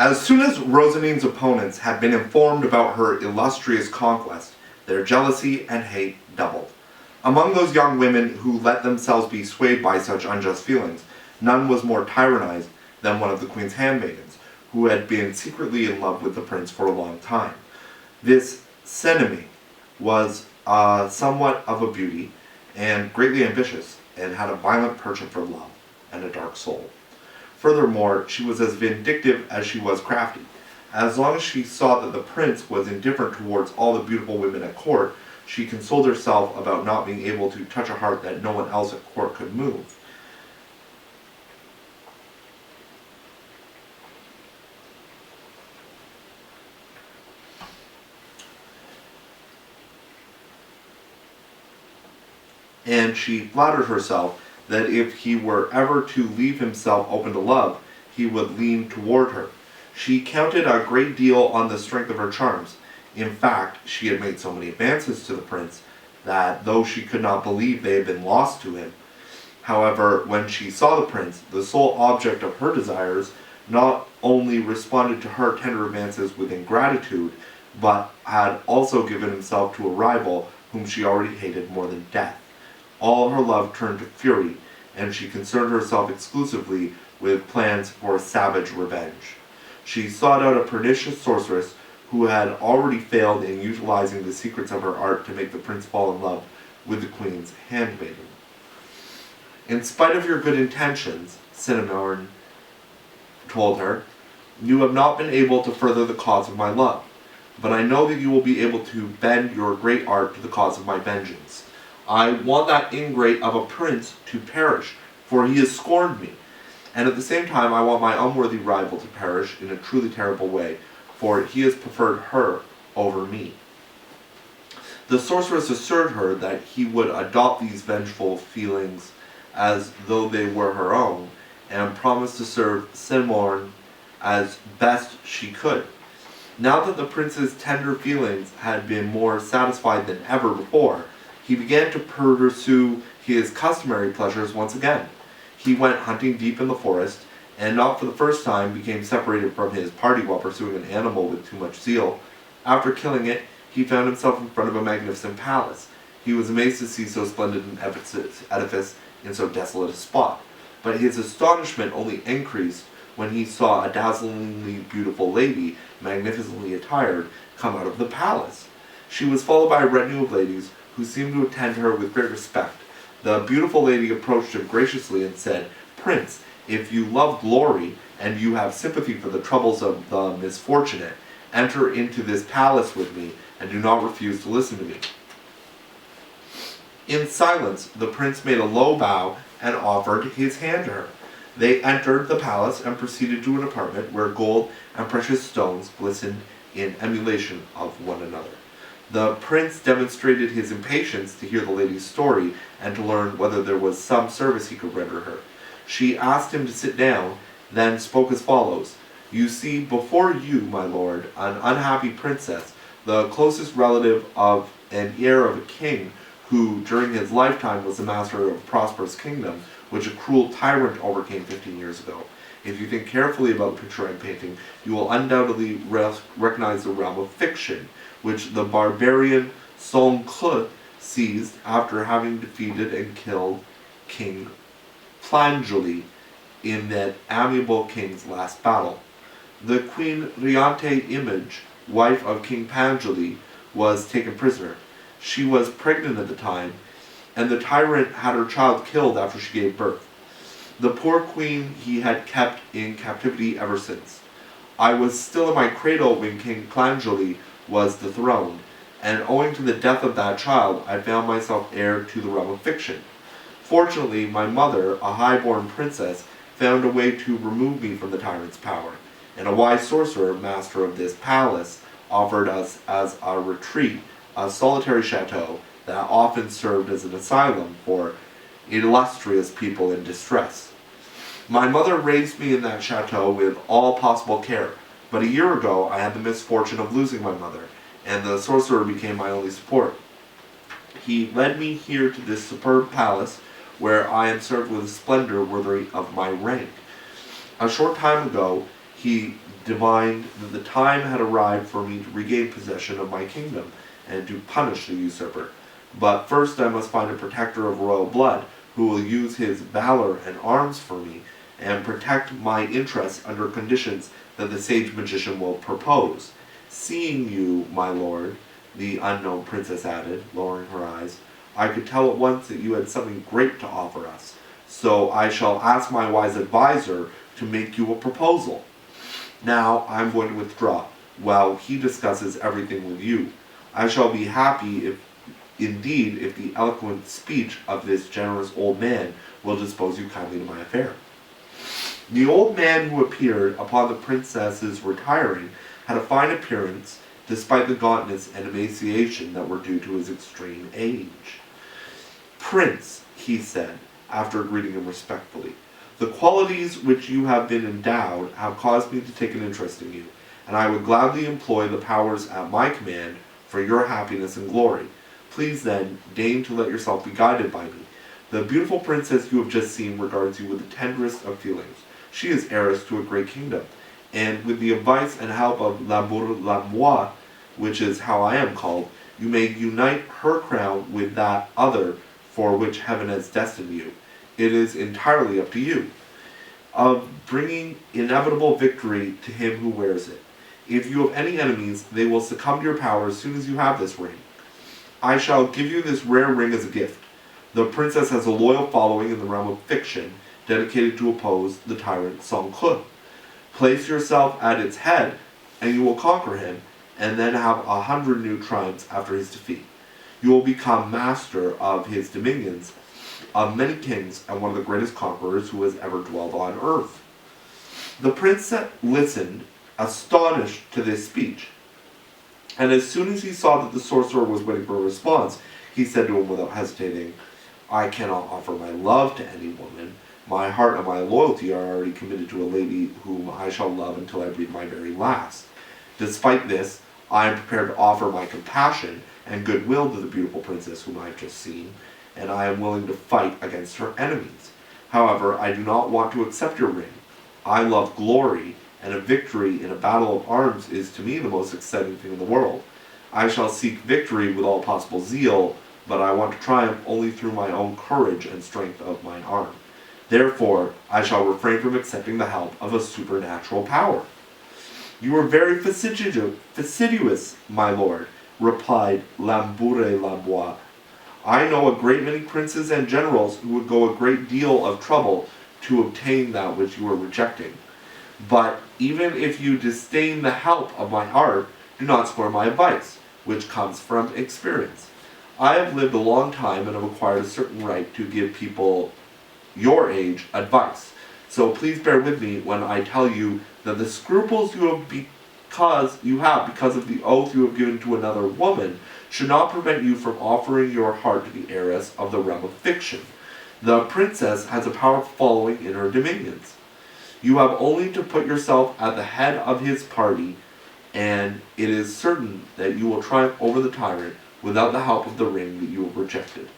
As soon as Rosaline's opponents had been informed about her illustrious conquest, their jealousy and hate doubled. Among those young women who let themselves be swayed by such unjust feelings, none was more tyrannized than one of the queen's handmaidens, who had been secretly in love with the prince for a long time. This Rennie was somewhat of a beauty, and greatly ambitious, and had a violent penchant for love, and a dark soul. Furthermore, she was as vindictive as she was crafty. As long as she saw that the prince was indifferent towards all the beautiful women at court, she consoled herself about not being able to touch a heart that no one else at court could move. And she flattered herself that if he were ever to leave himself open to love, he would lean toward her. She counted a great deal on the strength of her charms. In fact, she had made so many advances to the prince that, though she could not believe they had been lost to him, however, when she saw the prince, the sole object of her desires, not only responded to her tender advances with ingratitude, but had also given himself to a rival whom she already hated more than death. All her love turned to fury, and she concerned herself exclusively with plans for savage revenge. She sought out a pernicious sorceress who had already failed in utilizing the secrets of her art to make the prince fall in love with the queen's handmaiden. In spite of your good intentions, Rennie told her, you have not been able to further the cause of my love, but I know that you will be able to bend your great art to the cause of my vengeance. I want that ingrate of a prince to perish, for he has scorned me. And at the same time, I want my unworthy rival to perish in a truly terrible way, for he has preferred her over me. The sorceress assured her that he would adopt these vengeful feelings as though they were her own, and promised to serve Rennie as best she could. Now that the prince's tender feelings had been more satisfied than ever before, he began to pursue his customary pleasures once again. He went hunting deep in the forest, and not for the first time became separated from his party while pursuing an animal with too much zeal. After killing it, he found himself in front of a magnificent palace. He was amazed to see so splendid an edifice in so desolate a spot, but his astonishment only increased when he saw a dazzlingly beautiful lady, magnificently attired, come out of the palace. She was followed by a retinue of ladies who seemed to attend her with great respect. The beautiful lady approached him graciously and said, Prince, if you love glory, and you have sympathy for the troubles of the misfortunate, enter into this palace with me, and do not refuse to listen to me. In silence, the prince made a low bow and offered his hand to her. They entered the palace and proceeded to an apartment where gold and precious stones glistened in emulation of one another. The prince demonstrated his impatience to hear the lady's story and to learn whether there was some service he could render her. She asked him to sit down, then spoke as follows. You see before you, my lord, an unhappy princess, the closest relative of and heir of a king who, during his lifetime, was the master of a prosperous kingdom, which a cruel tyrant overcame 15 years ago. If you think carefully about the picture I'm painting, you will undoubtedly recognize the realm of fiction, which the barbarian Rennie seized after having defeated and killed King Plangeli in that amiable king's last battle. The Queen Riante image, wife of King Plangeli, was taken prisoner. She was pregnant at the time, and the tyrant had her child killed after she gave birth. The poor queen he had kept in captivity ever since. I was still in my cradle when King Plangeli was dethroned, and owing to the death of that child, I found myself heir to the realm of fiction. Fortunately, my mother, a high-born princess, found a way to remove me from the tyrant's power, and a wise sorcerer, master of this palace, offered us as a retreat a solitary chateau that often served as an asylum for illustrious people in distress. My mother raised me in that chateau with all possible care, but a year ago I had the misfortune of losing my mother, and the sorcerer became my only support. He led me here to this superb palace, where I am served with a splendor worthy of my rank. A short time ago, he divined that the time had arrived for me to regain possession of my kingdom and to punish the usurper. But first I must find a protector of royal blood who will use his valor and arms for me and protect my interests under conditions that the sage magician will propose. Seeing you, my lord, the unknown princess added, lowering her eyes, I could tell at once that you had something great to offer us. So I shall ask my wise advisor to make you a proposal. Now I'm going to withdraw, while he discusses everything with you. I shall be happy if the eloquent speech of this generous old man will dispose you kindly to my affair. The old man who appeared upon the princess's retiring had a fine appearance, despite the gauntness and emaciation that were due to his extreme age. Prince, he said, after greeting him respectfully, the qualities which you have been endowed have caused me to take an interest in you, and I would gladly employ the powers at my command for your happiness and glory. Please then, deign to let yourself be guided by me. The beautiful princess you have just seen regards you with the tenderest of feelings. She is heiress to a great kingdom, and with the advice and help of L'amour, which is how I am called, you may unite her crown with that other for which heaven has destined you. It is entirely up to you, of bringing inevitable victory to him who wears it. If you have any enemies, they will succumb to your power as soon as you have this ring. I shall give you this rare ring as a gift. The princess has a loyal following in the realm of fiction, dedicated to oppose the tyrant Song Ke. Place yourself at its head, and you will conquer him, and then have 100 new triumphs after his defeat. You will become master of his dominions, of many kings, and one of the greatest conquerors who has ever dwelled on earth. The prince listened, astonished to this speech, and as soon as he saw that the sorcerer was waiting for a response, he said to him without hesitating, I cannot offer my love to any woman. My heart and my loyalty are already committed to a lady whom I shall love until I breathe my very last. Despite this, I am prepared to offer my compassion and goodwill to the beautiful princess whom I have just seen, and I am willing to fight against her enemies. However, I do not want to accept your ring. I love glory, and a victory in a battle of arms is to me the most exciting thing in the world. I shall seek victory with all possible zeal, but I want to triumph only through my own courage and strength of mine arm. Therefore, I shall refrain from accepting the help of a supernatural power. You are very fastidious, my lord, replied L'Ambour. I know a great many princes and generals who would go a great deal of trouble to obtain that which you are rejecting. But even if you disdain the help of my art, do not scorn my advice, which comes from experience. I have lived a long time and have acquired a certain right to give people your age advice. So please bear with me when I tell you that the scruples you have because of the oath you have given to another woman should not prevent you from offering your heart to the heiress of the realm of fiction. The princess has a powerful following in her dominions. You have only to put yourself at the head of his party, and it is certain that you will triumph over the tyrant without the help of the ring that you have rejected.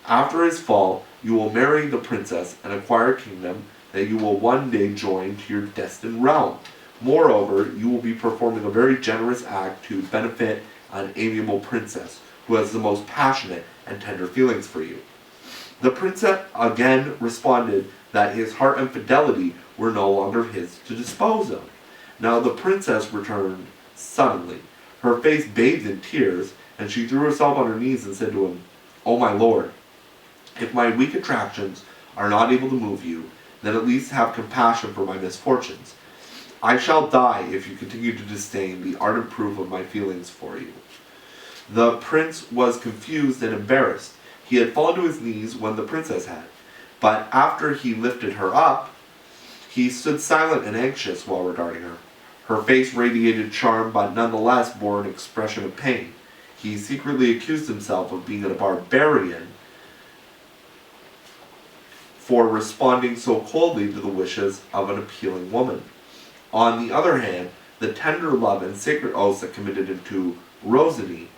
After his fall, you will marry the princess and acquire a kingdom that you will one day join to your destined realm. Moreover, you will be performing a very generous act to benefit an amiable princess who has the most passionate and tender feelings for you. The princess again responded that his heart and fidelity were no longer his to dispose of. Now the princess returned suddenly, her face bathed in tears, and she threw herself on her knees and said to him, O my lord, if my weak attractions are not able to move you, then at least have compassion for my misfortunes. I shall die if you continue to disdain the ardent proof of my feelings for you. The prince was confused and embarrassed. He had fallen to his knees when the princess had, but after he lifted her up, he stood silent and anxious while regarding her. Her face radiated charm, but nonetheless bore an expression of pain. He secretly accused himself of being a barbarian for responding so coldly to the wishes of an appealing woman. On the other hand, the tender love and sacred oaths that committed him to Rosiny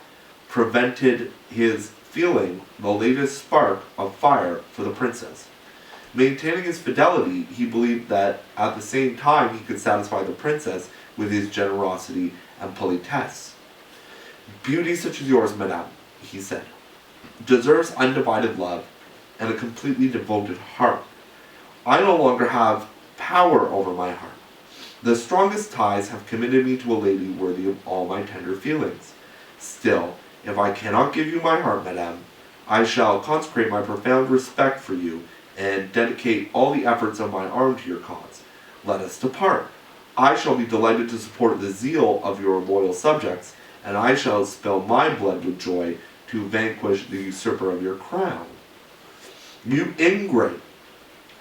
prevented his feeling the latest spark of fire for the princess. Maintaining his fidelity, he believed that at the same time he could satisfy the princess with his generosity and politesse. "Beauty such as yours, madame," he said, "deserves undivided love and a completely devoted heart. I no longer have power over my heart. The strongest ties have committed me to a lady worthy of all my tender feelings. Still, if I cannot give you my heart, madame, I shall consecrate my profound respect for you and dedicate all the efforts of my arm to your cause. Let us depart. I shall be delighted to support the zeal of your loyal subjects, and I shall spill my blood with joy to vanquish the usurper of your crown." "You ingrate!"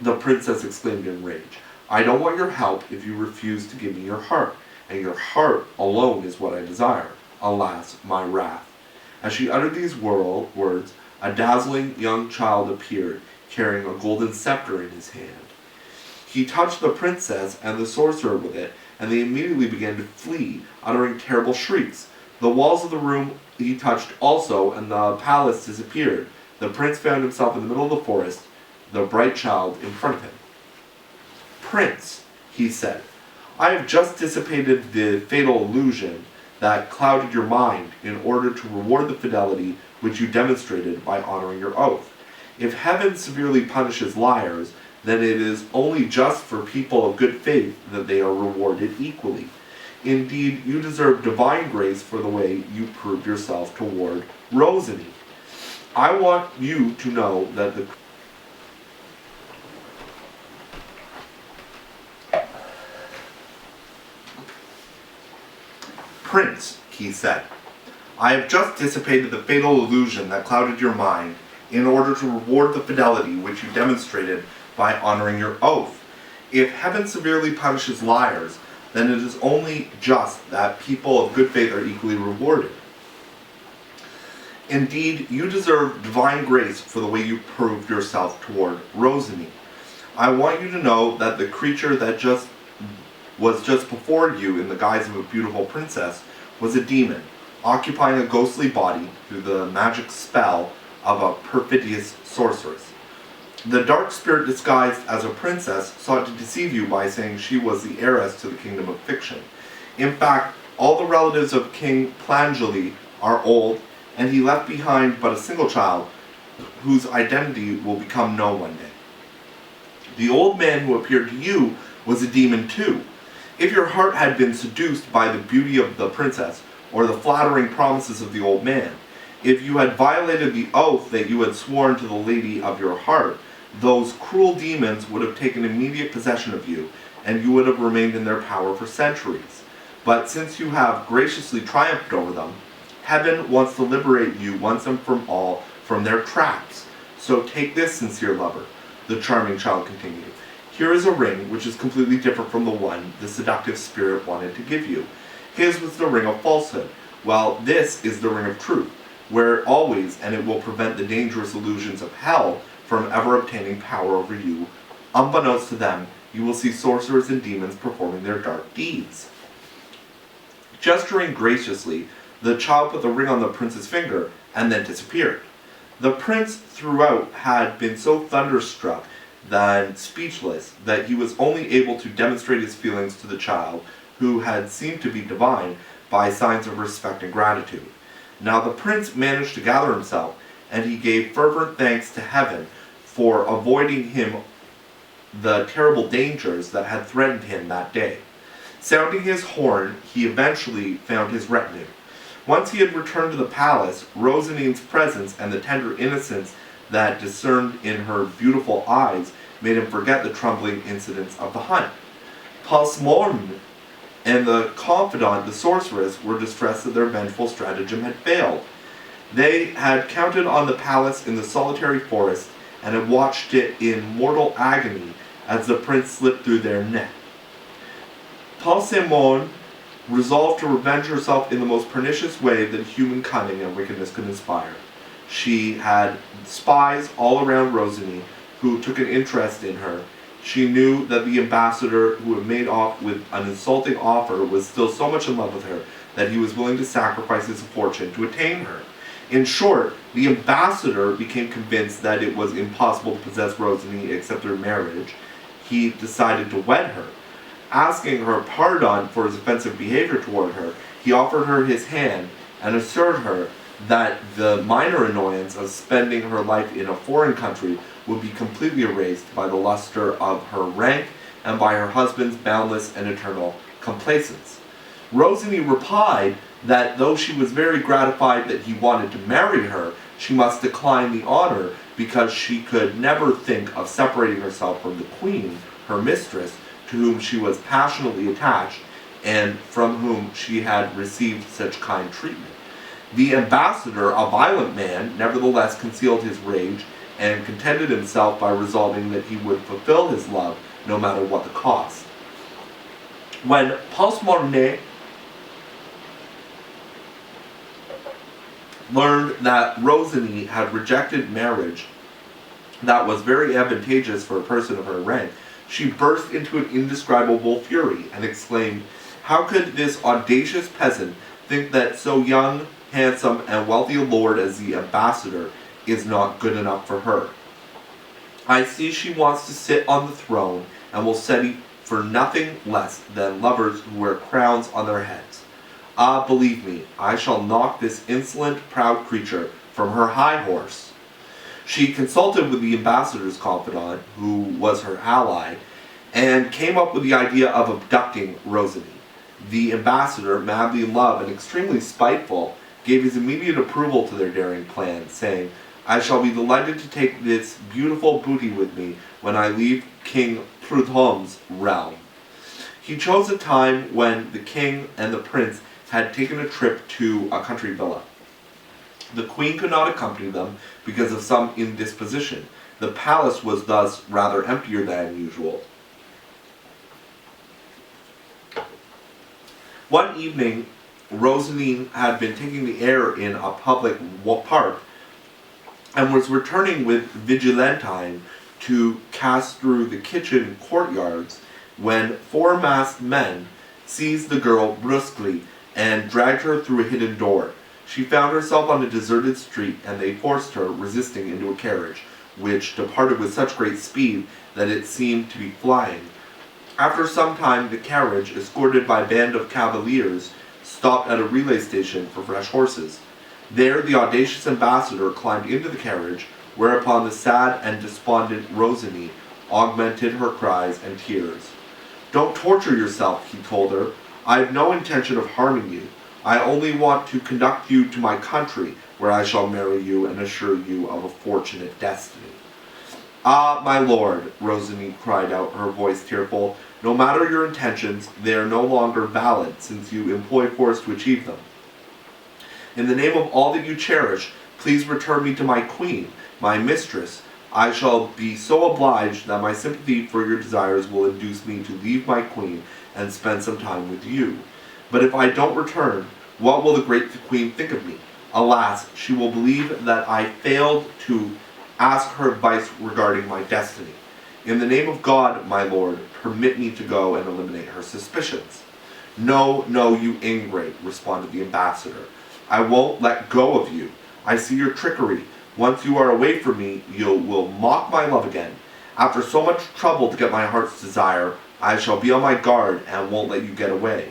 the princess exclaimed in rage. "I don't want your help if you refuse to give me your heart, and your heart alone is what I desire. Alas, my wrath." As she uttered these words, a dazzling young child appeared, carrying a golden scepter in his hand. He touched the princess and the sorcerer with it, and they immediately began to flee, uttering terrible shrieks. The walls of the room he touched also, and the palace disappeared. The prince found himself in the middle of the forest, the bright child in front of him. "Prince," he said, "I have just dissipated the fatal illusion that clouded your mind in order to reward the fidelity which you demonstrated by honoring your oath. If heaven severely punishes liars, then it is only just for people of good faith that they are rewarded equally. Indeed, you deserve divine grace for the way you proved yourself toward Rosany. I want you to know that the Prince," he said, "I have just dissipated the fatal illusion that clouded your mind in order to reward the fidelity which you demonstrated by honoring your oath. If heaven severely punishes liars, then it is only just that people of good faith are equally rewarded. Indeed, you deserve divine grace for the way you proved yourself toward Rosany. I want you to know that the creature that was just before you in the guise of a beautiful princess was a demon, occupying a ghostly body through the magic spell of a perfidious sorceress. The dark spirit disguised as a princess sought to deceive you by saying she was the heiress to the kingdom of fiction. In fact, all the relatives of King Plangeli are old, and he left behind but a single child whose identity will become known one day. The old man who appeared to you was a demon too. If your heart had been seduced by the beauty of the princess or the flattering promises of the old man, if you had violated the oath that you had sworn to the lady of your heart, those cruel demons would have taken immediate possession of you, and you would have remained in their power for centuries. But since you have graciously triumphed over them, heaven wants to liberate you once and for all from their traps. So take this, sincere lover," the charming child continued. "Here is a ring which is completely different from the one the seductive spirit wanted to give you. His was the ring of falsehood, while this is the ring of truth, wear it always, and it will prevent the dangerous illusions of hell from ever obtaining power over you. Unbeknownst to them, you will see sorcerers and demons performing their dark deeds." Gesturing graciously, the child put the ring on the prince's finger and then disappeared. The prince throughout had been so thunderstruck and speechless that he was only able to demonstrate his feelings to the child, who had seemed to be divine, by signs of respect and gratitude. Now the prince managed to gather himself, and he gave fervent thanks to heaven for avoiding him the terrible dangers that had threatened him that day. Sounding his horn, he eventually found his retinue. Once he had returned to the palace, Rosanine's presence and the tender innocence that discerned in her beautiful eyes made him forget the troubling incidents of the hunt. Pasmorn and the confidant, the sorceress, were distressed that their vengeful stratagem had failed. They had counted on the palace in the solitary forest and had watched it in mortal agony as the prince slipped through their net. Pasmorn resolved to revenge herself in the most pernicious way that human cunning and wickedness could inspire. She had spies all around Rosany who took an interest in her. She knew that the ambassador who had made off with an insulting offer was still so much in love with her that he was willing to sacrifice his fortune to attain her. In short, the ambassador became convinced that it was impossible to possess Rosalie except through marriage. He decided to wed her. Asking her pardon for his offensive behavior toward her, he offered her his hand and assured her that the minor annoyance of spending her life in a foreign country would be completely erased by the luster of her rank and by her husband's boundless and eternal complacence. Rosalie replied that though she was very gratified that he wanted to marry her, she must decline the honor because she could never think of separating herself from the queen, her mistress, to whom she was passionately attached and from whom she had received such kind treatment. The ambassador, a violent man, nevertheless concealed his rage and contented himself by resolving that he would fulfill his love no matter what the cost. When Mornay learned that Rosalie had rejected marriage that was very advantageous for a person of her rank, she burst into an indescribable fury and exclaimed, "How could this audacious peasant think that so young, handsome, and wealthy a lord as the ambassador is not good enough for her? I see she wants to sit on the throne and will settle for nothing less than lovers who wear crowns on their heads. Ah, believe me, I shall knock this insolent, proud creature from her high horse." She consulted with the ambassador's confidant, who was her ally, and came up with the idea of abducting Rosalie. The ambassador, madly in love and extremely spiteful, gave his immediate approval to their daring plan, saying, "I shall be delighted to take this beautiful booty with me when I leave King Prudhomme's realm." He chose a time when the king and the prince had taken a trip to a country villa. The queen could not accompany them because of some indisposition. The palace was thus rather emptier than usual. One evening, Rosalie had been taking the air in a public park and was returning with Vigilantine to pass through the kitchen courtyards when four masked men seized the girl brusquely and dragged her through a hidden door. She found herself on a deserted street, and they forced her, resisting, into a carriage, which departed with such great speed that it seemed to be flying. After some time, the carriage, escorted by a band of cavaliers, stopped at a relay station for fresh horses. There the audacious ambassador climbed into the carriage, whereupon the sad and despondent Rosalie augmented her cries and tears. "Don't torture yourself," he told her. "I have no intention of harming you. I only want to conduct you to my country, where I shall marry you and assure you of a fortunate destiny." "Ah, my lord," Rosalie cried out, her voice tearful, "no matter your intentions, they are no longer valid, since you employ force to achieve them. In the name of all that you cherish, please return me to my queen, my mistress. I shall be so obliged that my sympathy for your desires will induce me to leave my queen and spend some time with you. But if I don't return, what will the great queen think of me? Alas, she will believe that I failed to ask her advice regarding my destiny. In the name of God, my lord, permit me to go and eliminate her suspicions." "No, no, you ingrate," responded the ambassador. "I won't let go of you. I see your trickery. Once you are away from me, you will mock my love again. After so much trouble to get my heart's desire, I shall be on my guard and won't let you get away."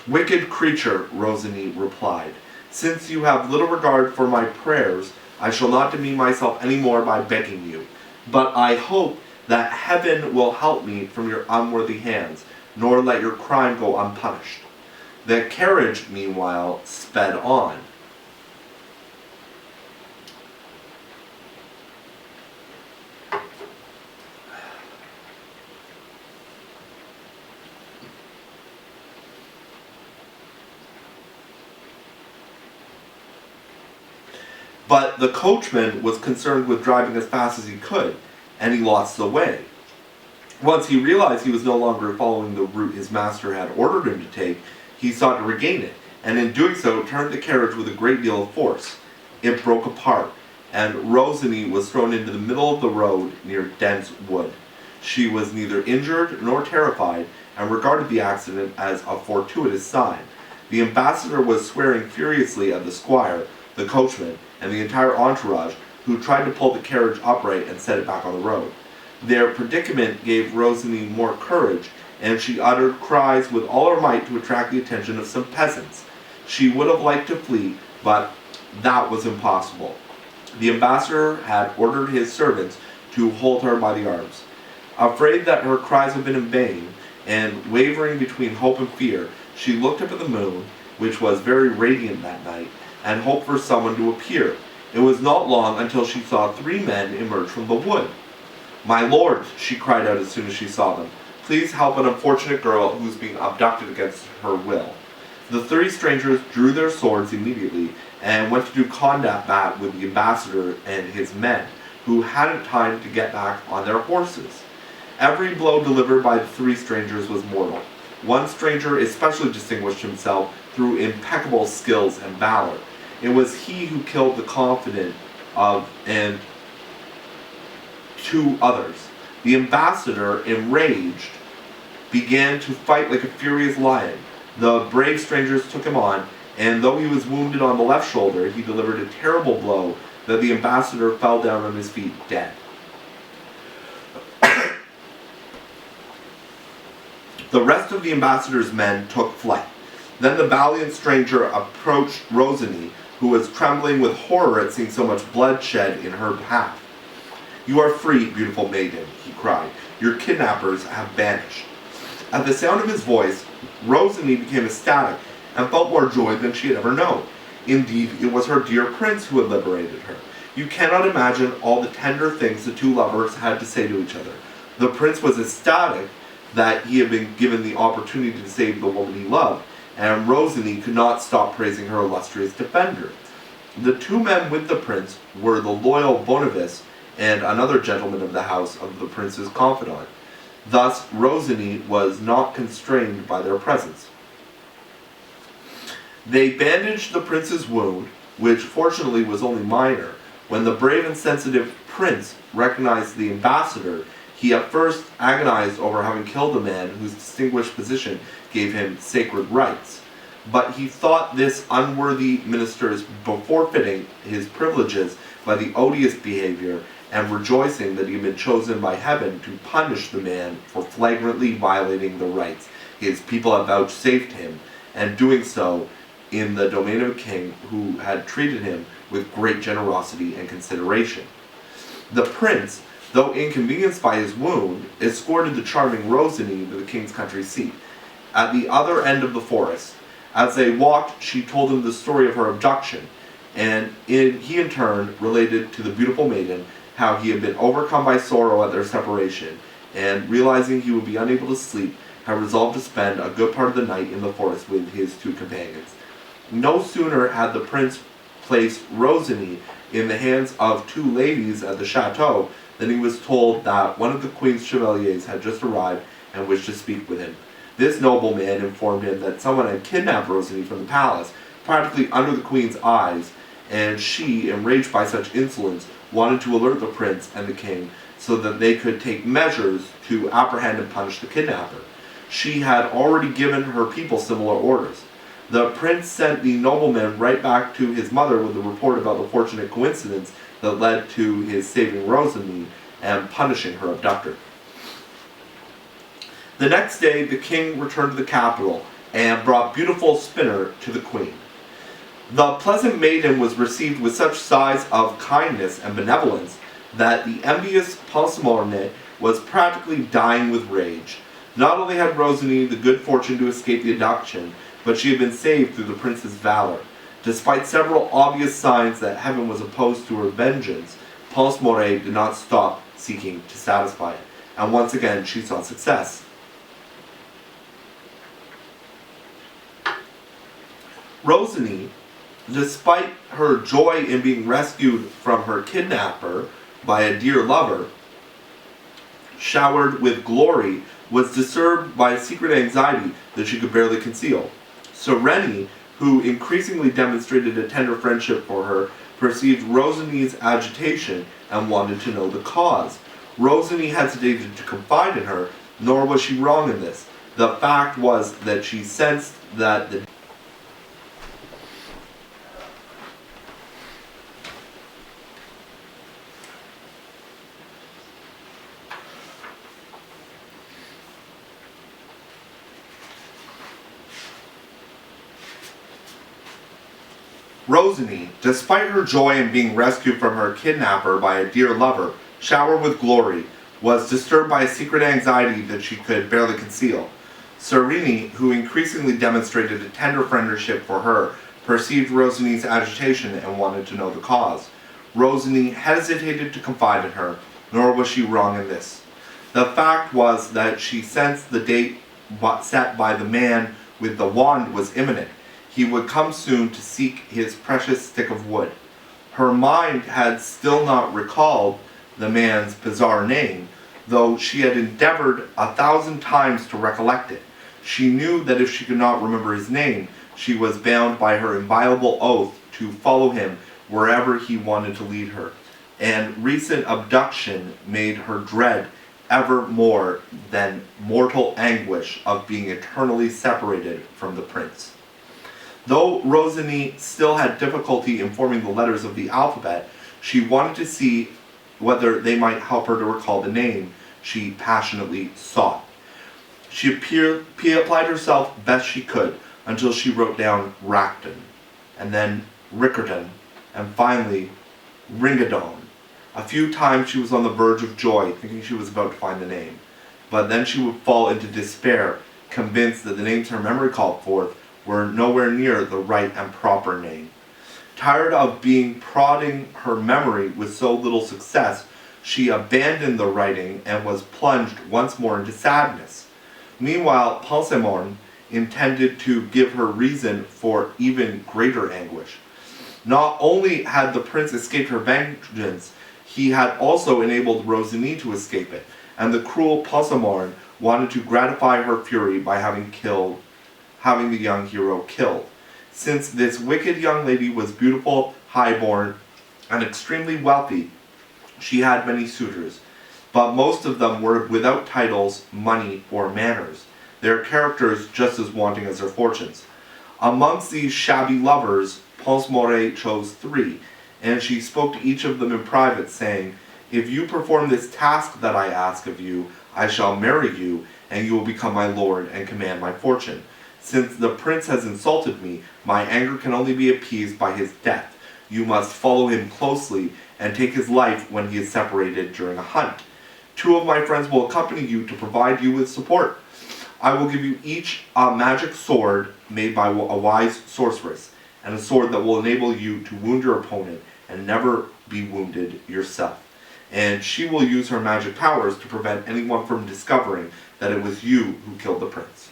"Wicked creature," Rosalie replied, "since you have little regard for my prayers, I shall not demean myself any more by begging you. But I hope that heaven will help me from your unworthy hands, nor let your crime go unpunished." The carriage, meanwhile, sped on. But the coachman was concerned with driving as fast as he could, and he lost the way. Once he realized he was no longer following the route his master had ordered him to take, he sought to regain it, and in doing so turned the carriage with a great deal of force. It broke apart, and Rosalie was thrown into the middle of the road near dense wood. She was neither injured nor terrified, and regarded the accident as a fortuitous sign. The ambassador was swearing furiously at the squire, the coachman, and the entire entourage, who tried to pull the carriage upright and set it back on the road. Their predicament gave Rosany more courage, and she uttered cries with all her might to attract the attention of some peasants. She would have liked to flee, but that was impossible. The ambassador had ordered his servants to hold her by the arms. Afraid that her cries had been in vain, and wavering between hope and fear, she looked up at the moon, which was very radiant that night, and hoped for someone to appear. It was not long until she saw 3 men emerge from the wood. "My lords," she cried out as soon as she saw them, "please help an unfortunate girl who is being abducted against her will." The 3 strangers drew their swords immediately and went to do combat with the ambassador and his men, who hadn't time to get back on their horses. Every blow delivered by the 3 strangers was mortal. One stranger especially distinguished himself through impeccable skills and valor. It was he who killed the confidant of and 2 others. The ambassador, enraged, began to fight like a furious lion. The brave strangers took him on, and though he was wounded on the left shoulder, he delivered a terrible blow that the ambassador fell down on his feet dead. The rest of the ambassador's men took flight. Then the valiant stranger approached Rosany, who was trembling with horror at seeing so much bloodshed in her path. "You are free, beautiful maiden," he cried. "Your kidnappers have vanished." At the sound of his voice, Rosany became ecstatic and felt more joy than she had ever known. Indeed, it was her dear prince who had liberated her. You cannot imagine all the tender things the 2 lovers had to say to each other. The prince was ecstatic that he had been given the opportunity to save the woman he loved, and Rosany could not stop praising her illustrious defender. The 2 men with the prince were the loyal Boniface and another gentleman of the house of the prince's confidant. Thus, Rosany was not constrained by their presence. They bandaged the prince's wound, which fortunately was only minor. When the brave and sensitive prince recognized the ambassador, he at first agonized over having killed a man whose distinguished position gave him sacred rights. But he thought this unworthy minister's forfeiting his privileges by the odious behavior, and rejoicing that he had been chosen by heaven to punish the man for flagrantly violating the rights his people had vouchsafed him, and doing so in the domain of a king who had treated him with great generosity and consideration. The prince, though inconvenienced by his wound, escorted the charming Rosany to the king's country seat, at the other end of the forest. As they walked, she told him the story of her abduction, and he in turn related to the beautiful maiden how he had been overcome by sorrow at their separation, and realizing he would be unable to sleep, had resolved to spend a good part of the night in the forest with his 2 companions. No sooner had the prince placed Rosany in the hands of 2 ladies at the chateau than he was told that one of the queen's chevaliers had just arrived and wished to speak with him. This nobleman informed him that someone had kidnapped Rosany from the palace, practically under the queen's eyes, and she, enraged by such insolence, wanted to alert the prince and the king so that they could take measures to apprehend and punish the kidnapper. She had already given her people similar orders. The prince sent the nobleman right back to his mother with a report about the fortunate coincidence that led to his saving Rosany and punishing her abductor. The next day, the king returned to the capital and brought beautiful Spinner to the queen. The pleasant maiden was received with such sighs of kindness and benevolence that the envious Ponsmorne was practically dying with rage. Not only had Rosany the good fortune to escape the abduction, but she had been saved through the prince's valor. Despite several obvious signs that heaven was opposed to her vengeance, Ponsmorne did not stop seeking to satisfy it, and once again she saw success. Rosany, despite her joy in being rescued from her kidnapper by a dear lover, showered with glory, was disturbed by a secret anxiety that she could barely conceal. So Rennie, who increasingly demonstrated a tender friendship for her, perceived Rosany's agitation and wanted to know the cause. Rosany hesitated to confide in her, nor was she wrong in this. The fact was that she sensed that Rosany, despite her joy in being rescued from her kidnapper by a dear lover, showered with glory, was disturbed by a secret anxiety that she could barely conceal. Sir Rennie, who increasingly demonstrated a tender friendship for her, perceived Rosany's agitation and wanted to know the cause. Rosany hesitated to confide in her, nor was she wrong in this. The fact was that she sensed the date set by the man with the wand was imminent. He would come soon to seek his precious stick of wood. Her mind had still not recalled the man's bizarre name, though she had endeavored 1,000 times to recollect it. She knew that if she could not remember his name, she was bound by her inviolable oath to follow him wherever he wanted to lead her, and recent abduction made her dread ever more than mortal anguish of being eternally separated from the prince. Though Rosany still had difficulty in forming the letters of the alphabet, she wanted to see whether they might help her to recall the name she passionately sought. She applied herself best she could until she wrote down Ricdin, and then Ricdin, and finally Ricdin. A few times she was on the verge of joy, thinking she was about to find the name. But then she would fall into despair, convinced that the names her memory called forth were nowhere near the right and proper name. Tired of being prodding her memory with so little success, she abandoned the writing and was plunged once more into sadness. Meanwhile, Pelsomorn intended to give her reason for even greater anguish. Not only had the prince escaped her vengeance, he had also enabled Rosany to escape it, and the cruel Pelsomorn wanted to gratify her fury by having the young hero killed. Since this wicked young lady was beautiful, highborn, and extremely wealthy, she had many suitors, but most of them were without titles, money, or manners, their characters just as wanting as their fortunes. Amongst these shabby lovers, Pelsomorn chose 3, and she spoke to each of them in private, saying, "If you perform this task that I ask of you, I shall marry you, and you will become my lord and command my fortune. Since the prince has insulted me, my anger can only be appeased by his death. You must follow him closely and take his life when he is separated during a hunt. 2 of my friends will accompany you to provide you with support. I will give you each a magic sword made by a wise sorceress, and a sword that will enable you to wound your opponent and never be wounded yourself. And she will use her magic powers to prevent anyone from discovering that it was you who killed the prince."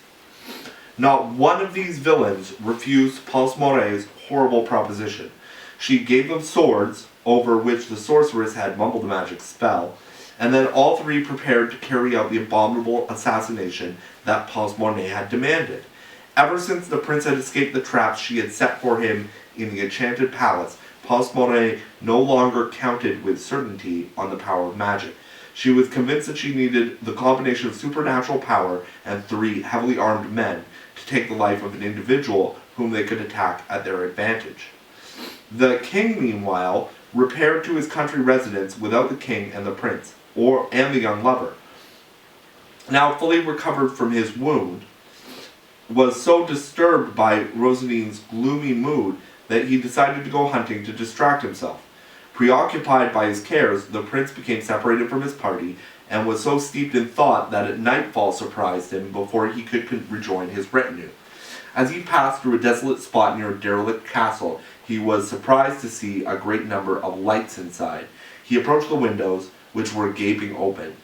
Not one of these villains refused Pelsomorn's horrible proposition. She gave them swords, over which the sorceress had mumbled a magic spell, and then all 3 prepared to carry out the abominable assassination that Pelsomorn had demanded. Ever since the prince had escaped the traps she had set for him in the enchanted palace, Pelsomorn no longer counted with certainty on the power of magic. She was convinced that she needed the combination of supernatural power and 3 heavily armed men to take the life of an individual whom they could attack at their advantage. The king, meanwhile, repaired to his country residence without the king and the prince, and the young lover. Now fully recovered from his wound, was so disturbed by Rosany's gloomy mood that he decided to go hunting to distract himself. Preoccupied by his cares, the prince became separated from his party, and was so steeped in thought that at nightfall surprised him before he could rejoin his retinue. As he passed through a desolate spot near a derelict castle, he was surprised to see a great number of lights inside. He approached the windows, which were gaping open,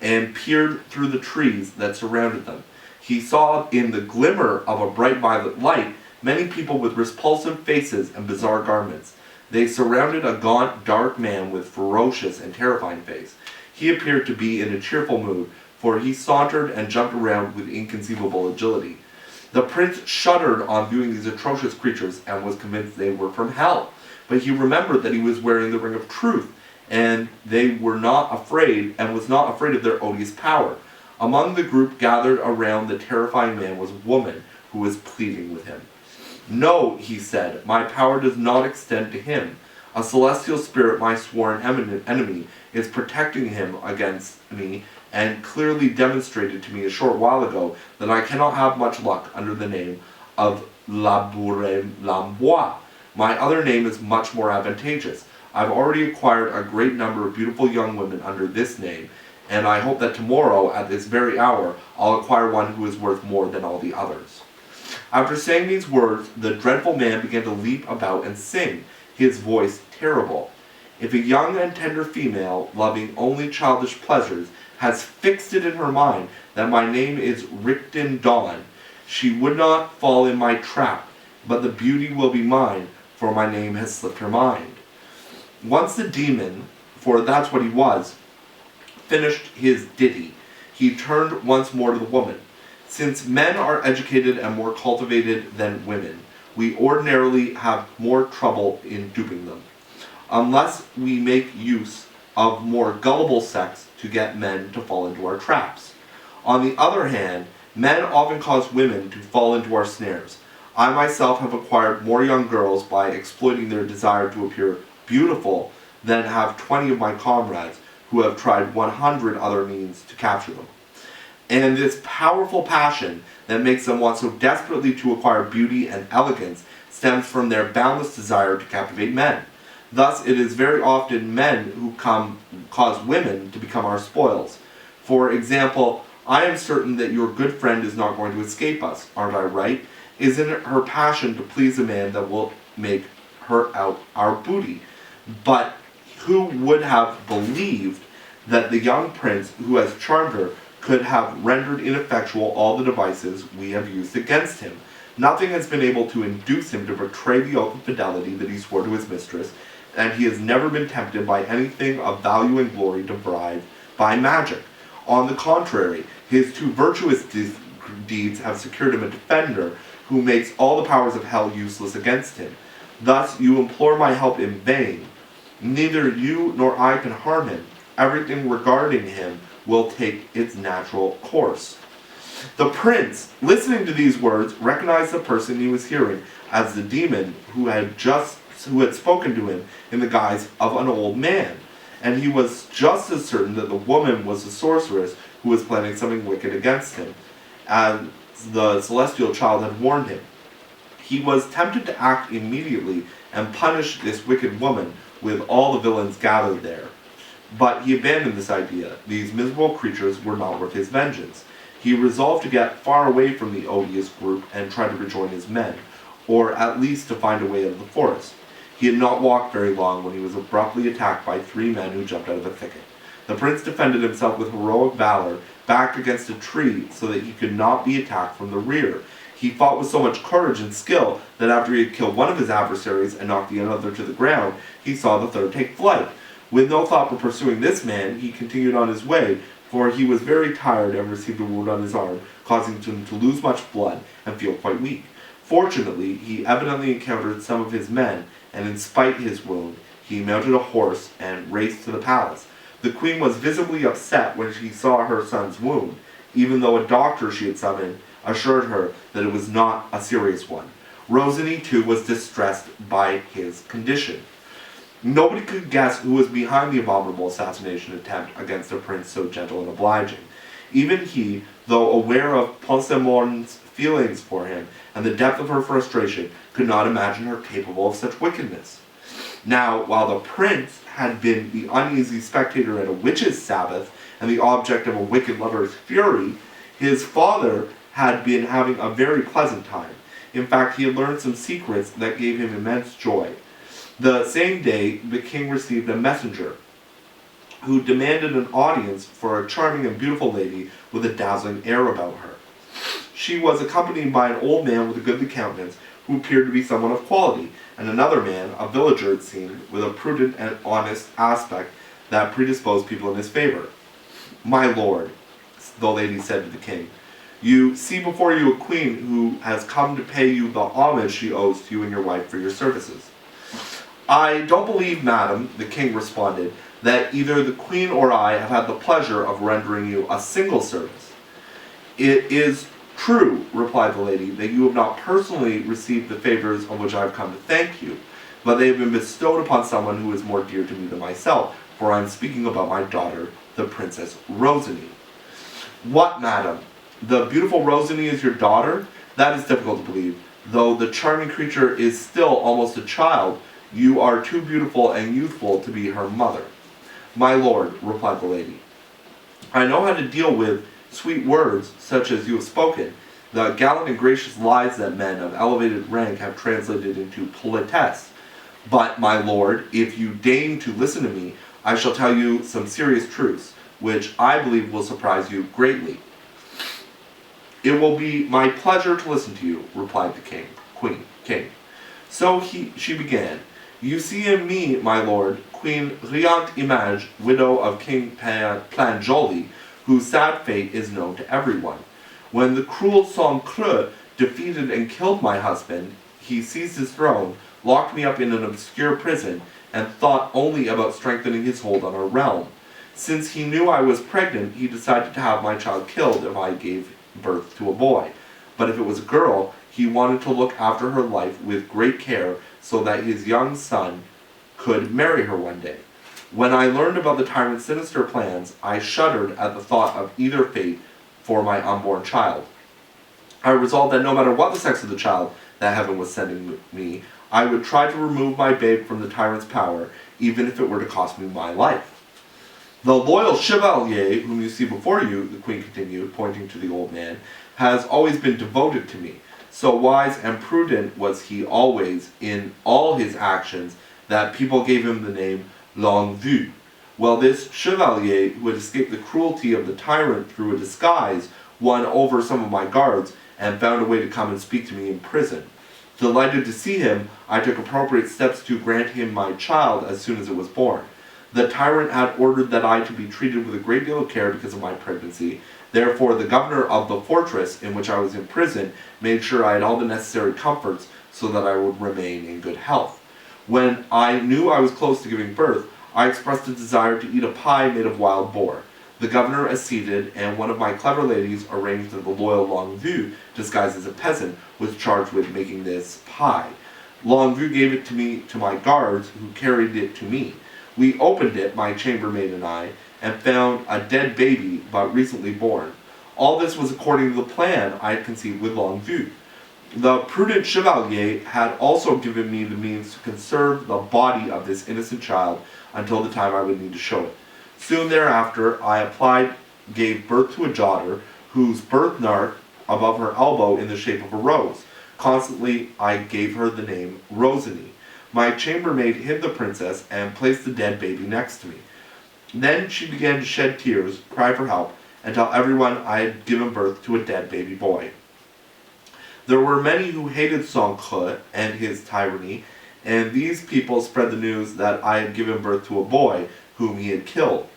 and peered through the trees that surrounded them. He saw in the glimmer of a bright violet light many people with repulsive faces and bizarre garments. They surrounded a gaunt, dark man with ferocious and terrifying face. He appeared to be in a cheerful mood, for he sauntered and jumped around with inconceivable agility. The prince shuddered on viewing these atrocious creatures and was convinced they were from hell. But he remembered that he was wearing the ring of truth, and they were not afraid, and was not afraid of their odious power. Among the group gathered around the terrifying man was a woman who was pleading with him. "No," he said, "my power does not extend to him. A celestial spirit, my sworn enemy, is protecting him against me, and clearly demonstrated to me a short while ago that I cannot have much luck under the name of La Bourre Lambois. My other name is much more advantageous. I've already acquired a great number of beautiful young women under this name, and I hope that tomorrow, at this very hour, I'll acquire one who is worth more than all the others." After saying these words, the dreadful man began to leap about and sing, his voice terrible. "If a young and tender female, loving only childish pleasures, has fixed it in her mind that my name is Ricdin-Ricdon, she would not fall in my trap, but the beauty will be mine, for my name has slipped her mind." Once the demon, for that's what he was, finished his ditty, he turned once more to the woman. "Since men are educated and more cultivated than women, we ordinarily have more trouble in duping them, unless we make use of more gullible sex to get men to fall into our traps. On the other hand, men often cause women to fall into our snares. I myself have acquired more young girls by exploiting their desire to appear beautiful than have 20 of my comrades who have tried 100 other means to capture them. And this powerful passion that makes them want so desperately to acquire beauty and elegance stems from their boundless desire to captivate men. Thus it is very often men who cause women to become our spoils. For example, I am certain that your good friend is not going to escape us, aren't I right? Isn't it her passion to please a man that will make her out our booty? But who would have believed that the young prince who has charmed her could have rendered ineffectual all the devices we have used against him? Nothing has been able to induce him to betray the oath of fidelity that he swore to his mistress, and he has never been tempted by anything of value and glory to bribe by magic. On the contrary, his two virtuous deeds have secured him a defender who makes all the powers of hell useless against him. Thus you implore my help in vain. Neither you nor I can harm him. Everything regarding him will take its natural course." The prince, listening to these words, recognized the person he was hearing as the demon who had spoken to him in the guise of an old man, and he was just as certain that the woman was the sorceress who was planning something wicked against him, as the celestial child had warned him. He was tempted to act immediately and punish this wicked woman with all the villains gathered there. But he abandoned this idea. These miserable creatures were not worth his vengeance. He resolved to get far away from the odious group and try to rejoin his men, or at least to find a way out of the forest. He had not walked very long when he was abruptly attacked by 3 men who jumped out of a thicket. The prince defended himself with heroic valor, backed against a tree so that he could not be attacked from the rear. He fought with so much courage and skill that after he had killed one of his adversaries and knocked the other to the ground, he saw the third take flight. With no thought for pursuing this man, he continued on his way, for he was very tired and received a wound on his arm, causing him to lose much blood and feel quite weak. Fortunately, he evidently encountered some of his men, and in spite of his wound, he mounted a horse and raced to the palace. The queen was visibly upset when she saw her son's wound, even though a doctor she had summoned assured her that it was not a serious one. Rosiny, too, was distressed by his condition. Nobody could guess who was behind the abominable assassination attempt against a prince so gentle and obliging. Even he, though aware of Ponsardmon's feelings for him and the depth of her frustration, could not imagine her capable of such wickedness. Now, while the prince had been the uneasy spectator at a witch's sabbath and the object of a wicked lover's fury, his father had been having a very pleasant time. In fact, he had learned some secrets that gave him immense joy. The same day, the king received a messenger who demanded an audience for a charming and beautiful lady with a dazzling air about her. She was accompanied by an old man with a goodly countenance who appeared to be someone of quality, and another man, a villager it seemed, with a prudent and honest aspect that predisposed people in his favor. "My lord," the lady said to the king, "you see before you a queen who has come to pay you the homage she owes to you and your wife for your services." "I don't believe, madam," the king responded, "that either the queen or I have had the pleasure of rendering you a single service." "It is true," replied the lady, "that you have not personally received the favors on which I have come to thank you, but they have been bestowed upon someone who is more dear to me than myself, for I am speaking about my daughter, the Princess Rosiny." "What, madam? The beautiful Rosiny is your daughter? That is difficult to believe. Though the charming creature is still almost a child, you are too beautiful and youthful to be her mother." "My lord," replied the lady, "I know how to deal with sweet words such as you have spoken, the gallant and gracious lies that men of elevated rank have translated into politesse. But, my lord, if you deign to listen to me, I shall tell you some serious truths, which I believe will surprise you greatly." "It will be my pleasure to listen to you," replied the king. So she began. "You see in me, my lord, Queen Ricdin-Ricdon, widow of King Planjoli, whose sad fate is known to everyone. When the cruel Sangcre defeated and killed my husband, he seized his throne, locked me up in an obscure prison, and thought only about strengthening his hold on our realm. Since he knew I was pregnant, he decided to have my child killed if I gave birth to a boy. But if it was a girl, he wanted to look after her life with great care so that his young son could marry her one day. When I learned about the tyrant's sinister plans, I shuddered at the thought of either fate for my unborn child. I resolved that no matter what the sex of the child that heaven was sending me, I would try to remove my babe from the tyrant's power, even if it were to cost me my life. The loyal chevalier whom you see before you," the queen continued, pointing to the old man, "has always been devoted to me. So wise and prudent was he always in all his actions that people gave him the name Longue-Vue. Well, this chevalier, who had escaped the cruelty of the tyrant through a disguise, won over some of my guards and found a way to come and speak to me in prison. Delighted to see him, I took appropriate steps to grant him my child as soon as it was born. The tyrant had ordered that I to be treated with a great deal of care because of my pregnancy. Therefore, the governor of the fortress in which I was imprisoned made sure I had all the necessary comforts so that I would remain in good health. When I knew I was close to giving birth, I expressed a desire to eat a pie made of wild boar. The governor acceded, and one of my clever ladies arranged that the loyal Longue-Vue, disguised as a peasant, was charged with making this pie. Longue-Vue gave it to me to my guards, who carried it to me. We opened it, my chambermaid and I, and found a dead baby but recently born. All this was according to the plan I had conceived with Longue-Vue. The prudent chevalier had also given me the means to conserve the body of this innocent child until the time I would need to show it. Soon thereafter, I gave birth to a daughter, whose birthmark above her elbow in the shape of a rose. Constantly, I gave her the name Rosiny. My chambermaid hid the princess and placed the dead baby next to me. Then she began to shed tears, cry for help, and tell everyone I had given birth to a dead baby boy. There were many who hated Sangcre and his tyranny, and these people spread the news that I had given birth to a boy whom he had killed.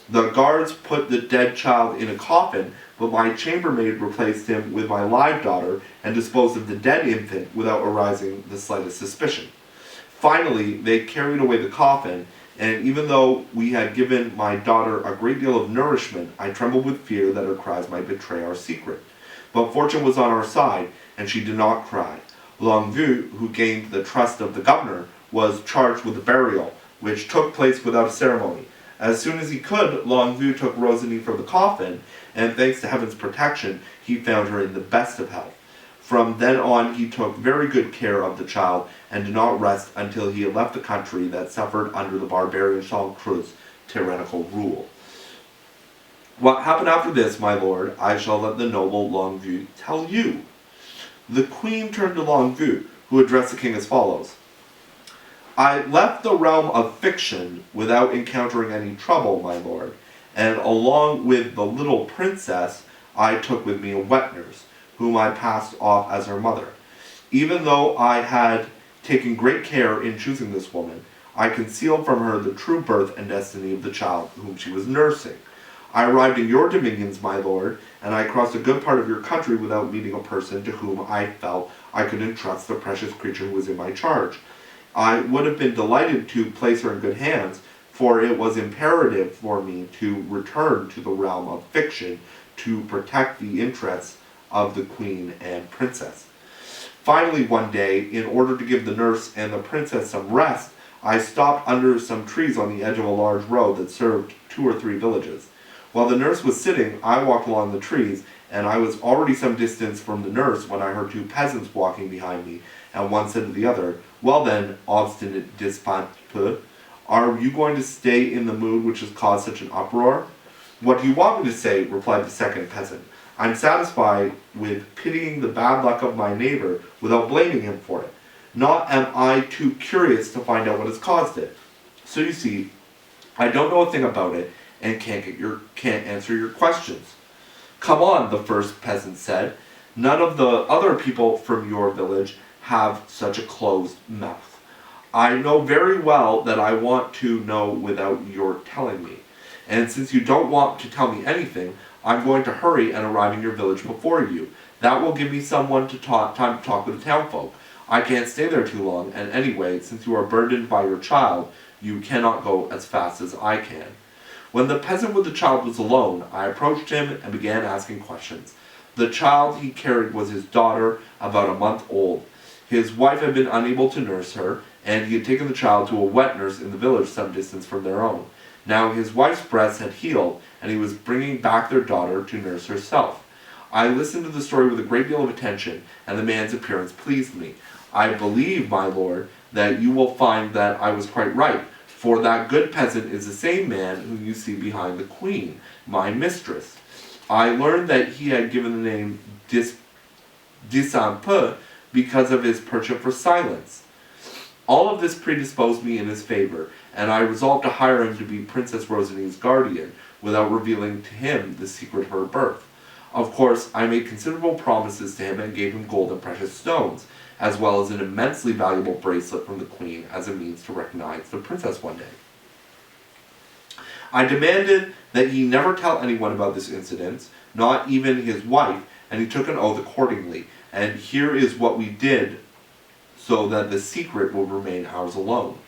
The guards put the dead child in a coffin, but my chambermaid replaced him with my live daughter and disposed of the dead infant without arousing the slightest suspicion. Finally, they carried away the coffin, and even though we had given my daughter a great deal of nourishment, I trembled with fear that her cries might betray our secret. But fortune was on our side, and she did not cry. Longue-Vue, who gained the trust of the governor, was charged with the burial, which took place without a ceremony. As soon as he could, Longue-Vue took Rosiny from the coffin, and thanks to heaven's protection, he found her in the best of health. From then on, he took very good care of the child, and did not rest until he had left the country that suffered under the barbarian Sangcre's tyrannical rule. What happened after this, my lord, I shall let the noble Longue-Vue tell you. The queen turned to Longue-Vue, who addressed the king as follows. I left the realm of fiction without encountering any trouble, my lord, and along with the little princess, I took with me a wet nurse, whom I passed off as her mother. Even though I had taken great care in choosing this woman, I concealed from her the true birth and destiny of the child whom she was nursing. I arrived in your dominions, my lord, and I crossed a good part of your country without meeting a person to whom I felt I could entrust the precious creature who was in my charge. I would have been delighted to place her in good hands, for it was imperative for me to return to the realm of fiction to protect the interests of the queen and princess. Finally, one day, in order to give the nurse and the princess some rest, I stopped under some trees on the edge of a large road that served 2 or 3 villages. While the nurse was sitting, I walked along the trees, and I was already some distance from the nurse when I heard two peasants walking behind me, and one said to the other, "Well then, obstinate dispute, are you going to stay in the mood which has caused such an uproar?" "What do you want me to say?" replied the second peasant. "I'm satisfied with pitying the bad luck of my neighbor without blaming him for it. Not am I too curious to find out what has caused it. So you see, I don't know a thing about it, and can't answer your questions." "Come on," the first peasant said. "None of the other people from your village have such a closed mouth. I know very well that I want to know without your telling me. And since you don't want to tell me anything, I'm going to hurry and arrive in your village before you. That will give me time to talk with the townfolk. I can't stay there too long, and anyway, since you are burdened by your child, you cannot go as fast as I can." When the peasant with the child was alone, I approached him and began asking questions. The child he carried was his daughter, about a month old. His wife had been unable to nurse her, and he had taken the child to a wet nurse in the village some distance from their own. Now his wife's breast had healed, and he was bringing back their daughter to nurse herself. I listened to the story with a great deal of attention, and the man's appearance pleased me. "I believe, my lord, that you will find that I was quite right, for that good peasant is the same man whom you see behind the queen, my mistress. I learned that he had given the name Disampe because of his penchant for silence. All of this predisposed me in his favor, and I resolved to hire him to be Princess Rosaline's guardian, without revealing to him the secret of her birth. Of course, I made considerable promises to him and gave him gold and precious stones, as well as an immensely valuable bracelet from the queen as a means to recognize the princess one day. I demanded that he never tell anyone about this incident, not even his wife, and he took an oath accordingly. And here is what we did so that the secret will remain ours alone.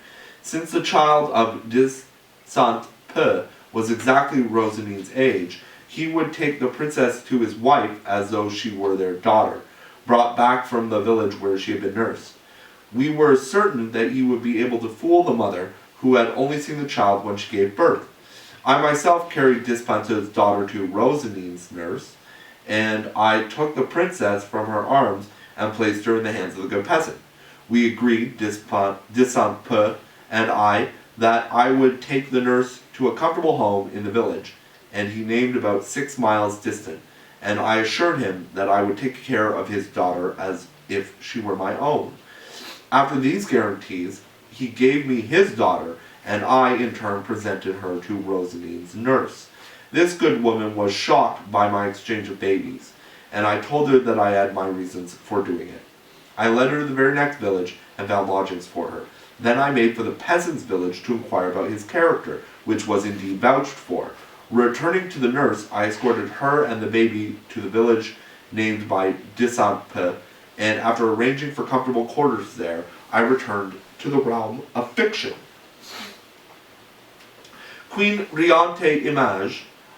Since the child of Disampe was exactly Rosaline's age, he would take the princess to his wife as though she were their daughter, brought back from the village where she had been nursed. We were certain that he would be able to fool the mother, who had only seen the child when she gave birth. I myself carried Dispante's daughter to Rosaline's nurse, and I took the princess from her arms and placed her in the hands of the good peasant. We agreed, Disampe and I, that I would take the nurse to a comfortable home in the village, and he named about 6 miles distant, and I assured him that I would take care of his daughter as if she were my own. After these guarantees, he gave me his daughter, and I in turn presented her to Rosaline's nurse. This good woman was shocked by my exchange of babies, and I told her that I had my reasons for doing it. I led her to the very next village and found lodgings for her. Then I made for the peasant's village to inquire about his character, which was indeed vouched for. Returning to the nurse, I escorted her and the baby to the village named by Disampe, and after arranging for comfortable quarters there, I returned to the realm of fiction. Queen Ricdin-Ricdon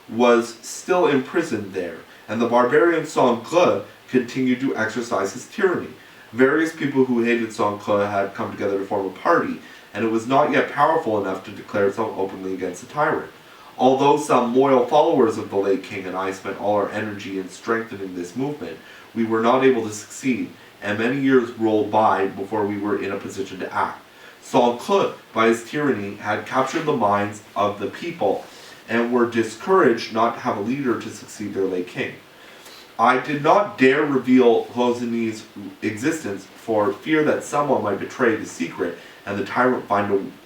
was still imprisoned there, and the barbarian Sangre continued to exercise his tyranny. Various people who hated Sangre had come together to form a party, and it was not yet powerful enough to declare itself openly against the tyrant. Although some loyal followers of the late king and I spent all our energy in strengthening this movement, we were not able to succeed, and many years rolled by before we were in a position to act. Sangre, by his tyranny, had captured the minds of the people, and were discouraged not to have a leader to succeed their late king. I did not dare reveal Rosaline's existence for fear that someone might betray the secret and the tyrant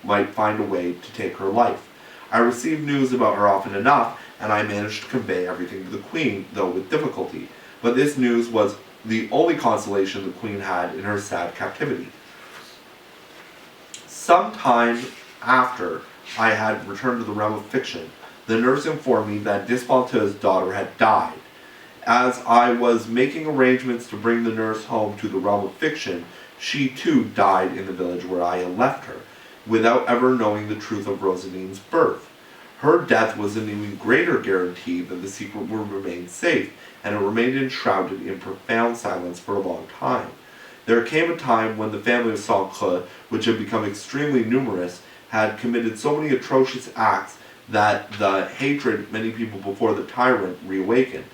might find a way to take her life. I received news about her often enough, and I managed to convey everything to the queen, though with difficulty. But this news was the only consolation the queen had in her sad captivity. Some time after I had returned to the realm of fiction, the nurse informed me that Dispante's daughter had died. As I was making arrangements to bring the nurse home to the realm of fiction, she too died in the village where I had left her, without ever knowing the truth of Rosaline's birth. Her death was an even greater guarantee that the secret would remain safe, and it remained enshrouded in profound silence for a long time. There came a time when the family of Sangre, which had become extremely numerous, had committed so many atrocious acts that the hatred many people before the tyrant reawakened.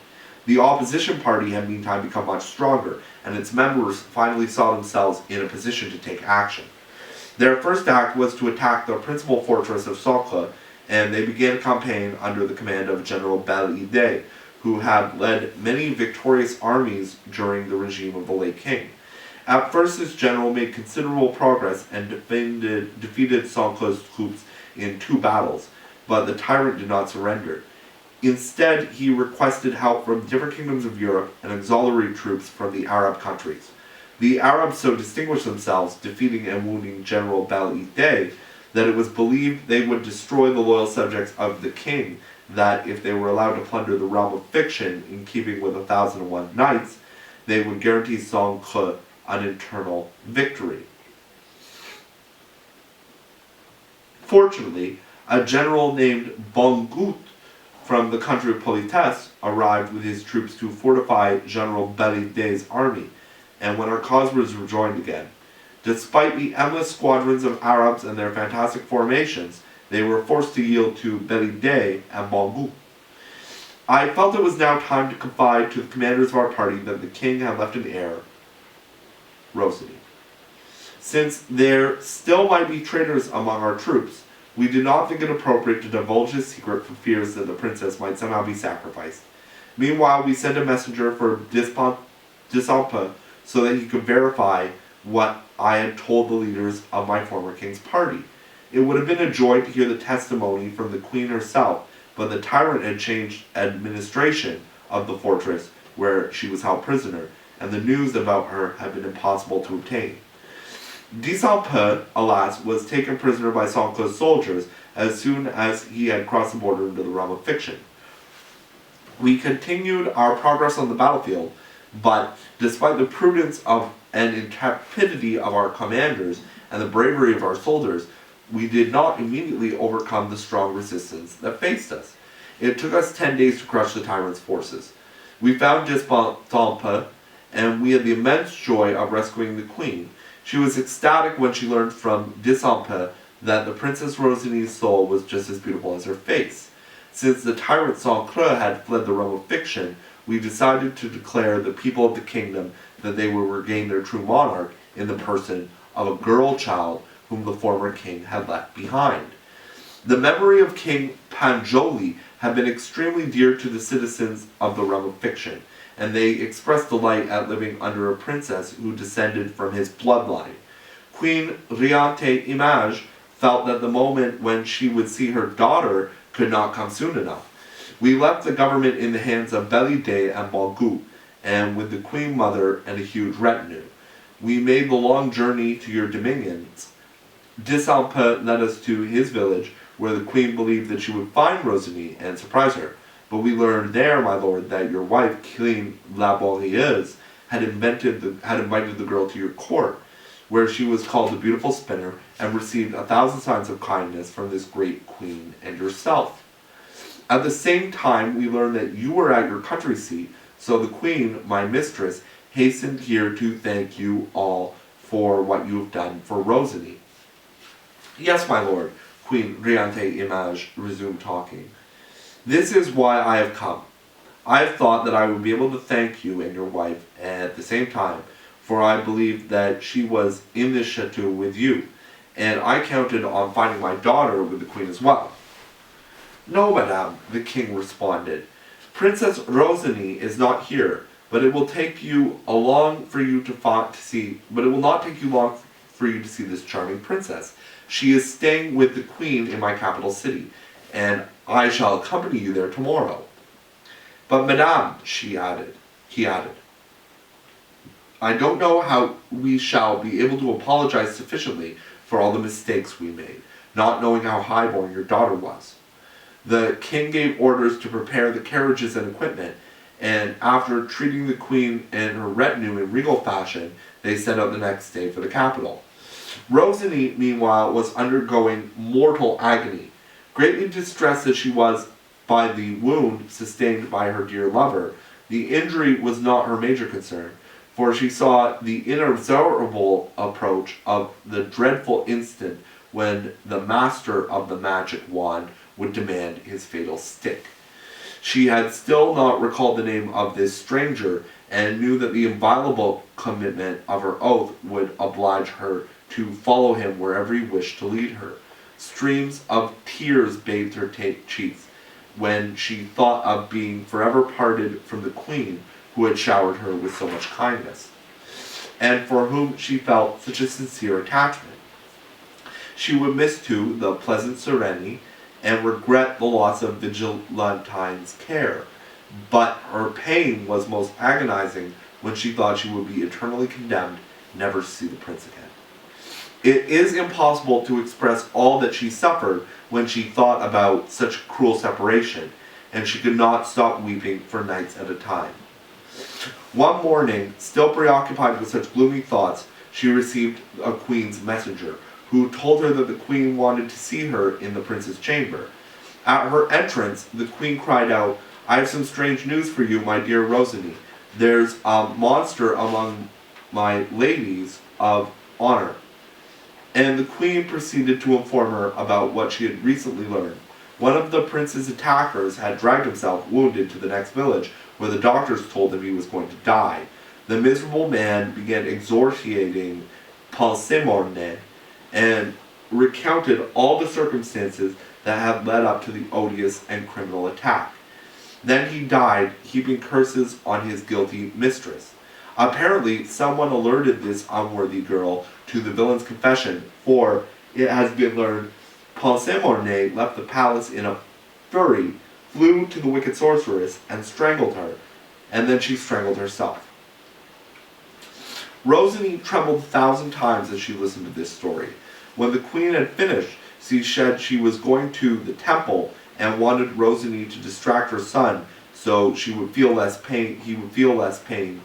The opposition party had meantime become much stronger, and its members finally saw themselves in a position to take action. Their first act was to attack the principal fortress of Socre, and they began a campaign under the command of General Belle-Idée, who had led many victorious armies during the regime of the late king. At first, this general made considerable progress and defeated Socre's troops in 2 battles, but the tyrant did not surrender. Instead, he requested help from different kingdoms of Europe and auxiliary troops from the Arab countries. The Arabs so distinguished themselves, defeating and wounding General Belle-Idée, that it was believed they would destroy the loyal subjects of the king, that if they were allowed to plunder the realm of fiction in keeping with 1001 Nights, they would guarantee Socre an eternal victory. Fortunately, a general named Bongout from the country of Politesse arrived with his troops to fortify General Belle-Idée's army, and when our cause was rejoined again. Despite the endless squadrons of Arabs and their fantastic formations, they were forced to yield to Belle-Idée and Bongout. I felt it was now time to confide to the commanders of our party that the king had left an heir, Rosny. Since there still might be traitors among our troops, we did not think it appropriate to divulge his secret for fears that the princess might somehow be sacrificed. Meanwhile, we sent a messenger for Disampe so that he could verify what I had told the leaders of my former king's party. It would have been a joy to hear the testimony from the queen herself, but the tyrant had changed administration of the fortress where she was held prisoner, and the news about her had been impossible to obtain. Disampe, alas, was taken prisoner by Socre's soldiers as soon as he had crossed the border into the realm of fiction. We continued our progress on the battlefield, but despite the prudence of and intrepidity of our commanders and the bravery of our soldiers, we did not immediately overcome the strong resistance that faced us. It took us 10 days to crush the tyrant's forces. We found Disampe, and we had the immense joy of rescuing the queen. She was ecstatic when she learned from Disampe that the Princess Rosny's soul was just as beautiful as her face. Since the tyrant Socre had fled the realm of fiction, we decided to declare the people of the kingdom that they would regain their true monarch in the person of a girl child whom the former king had left behind. The memory of King Panjoli had been extremely dear to the citizens of the realm of fiction, and they expressed delight at living under a princess who descended from his bloodline. Queen Ricdin-Ricdon felt that the moment when she would see her daughter could not come soon enough. We left the government in the hands of Belle-Idée and Bongout, and with the queen mother and a huge retinue. We made the long journey to your dominions. Disampe led us to his village, where the queen believed that she would find Rosny and surprise her. But we learned there, my lord, that your wife, Queen Laborieuse, had invited the girl to your court, where she was called the beautiful spinner and received 1,000 signs of kindness from this great queen and yourself. At the same time, we learned that you were at your country seat, so the queen, my mistress, hastened here to thank you all for what you have done for Rosny. Yes, my lord, Queen Ricdin-Ricdon resumed talking. This is why I have come. I have thought that I would be able to thank you and your wife at the same time, for I believed that she was in this chateau with you, and I counted on finding my daughter with the queen as well. No, madame, the king responded. Princess Rosny is not here, but it will take you long for you to see. But it will not take you long for you to see this charming princess. She is staying with the queen in my capital city, and I shall accompany you there tomorrow. But madame, he added, I don't know how we shall be able to apologize sufficiently for all the mistakes we made, not knowing how highborn your daughter was. The king gave orders to prepare the carriages and equipment, and after treating the queen and her retinue in regal fashion, they set out the next day for the capital. Rosny, meanwhile, was undergoing mortal agony. Greatly distressed as she was by the wound sustained by her dear lover, the injury was not her major concern, for she saw the inexorable approach of the dreadful instant when the master of the magic wand would demand his fatal stick. She had still not recalled the name of this stranger, and knew that the inviolable commitment of her oath would oblige her to follow him wherever he wished to lead her. Streams of tears bathed her cheeks when she thought of being forever parted from the queen who had showered her with so much kindness, and for whom she felt such a sincere attachment. She would miss, too, the pleasant Rennie, and regret the loss of Vigilantine's care, but her pain was most agonizing when she thought she would be eternally condemned never to see the prince again. It is impossible to express all that she suffered when she thought about such cruel separation, and she could not stop weeping for nights at a time. One morning, still preoccupied with such gloomy thoughts, she received a queen's messenger, who told her that the queen wanted to see her in the prince's chamber. At her entrance, the queen cried out, "I have some strange news for you, my dear Rosiny. There's a monster among my ladies of honor." And the queen proceeded to inform her about what she had recently learned. One of the prince's attackers had dragged himself wounded to the next village, where the doctors told him he was going to die. The miserable man began exhortating Parcemorne, and recounted all the circumstances that had led up to the odious and criminal attack. Then he died, heaping curses on his guilty mistress. Apparently, someone alerted this unworthy girl to the villain's confession, for it has been learned Parcemorne left the palace in a fury, flew to the wicked sorceress, and strangled her, and then she strangled herself. Rosiny trembled 1,000 times as she listened to this story. When the queen had finished, she said she was going to the temple and wanted Rosiny to distract her son so he would feel less pain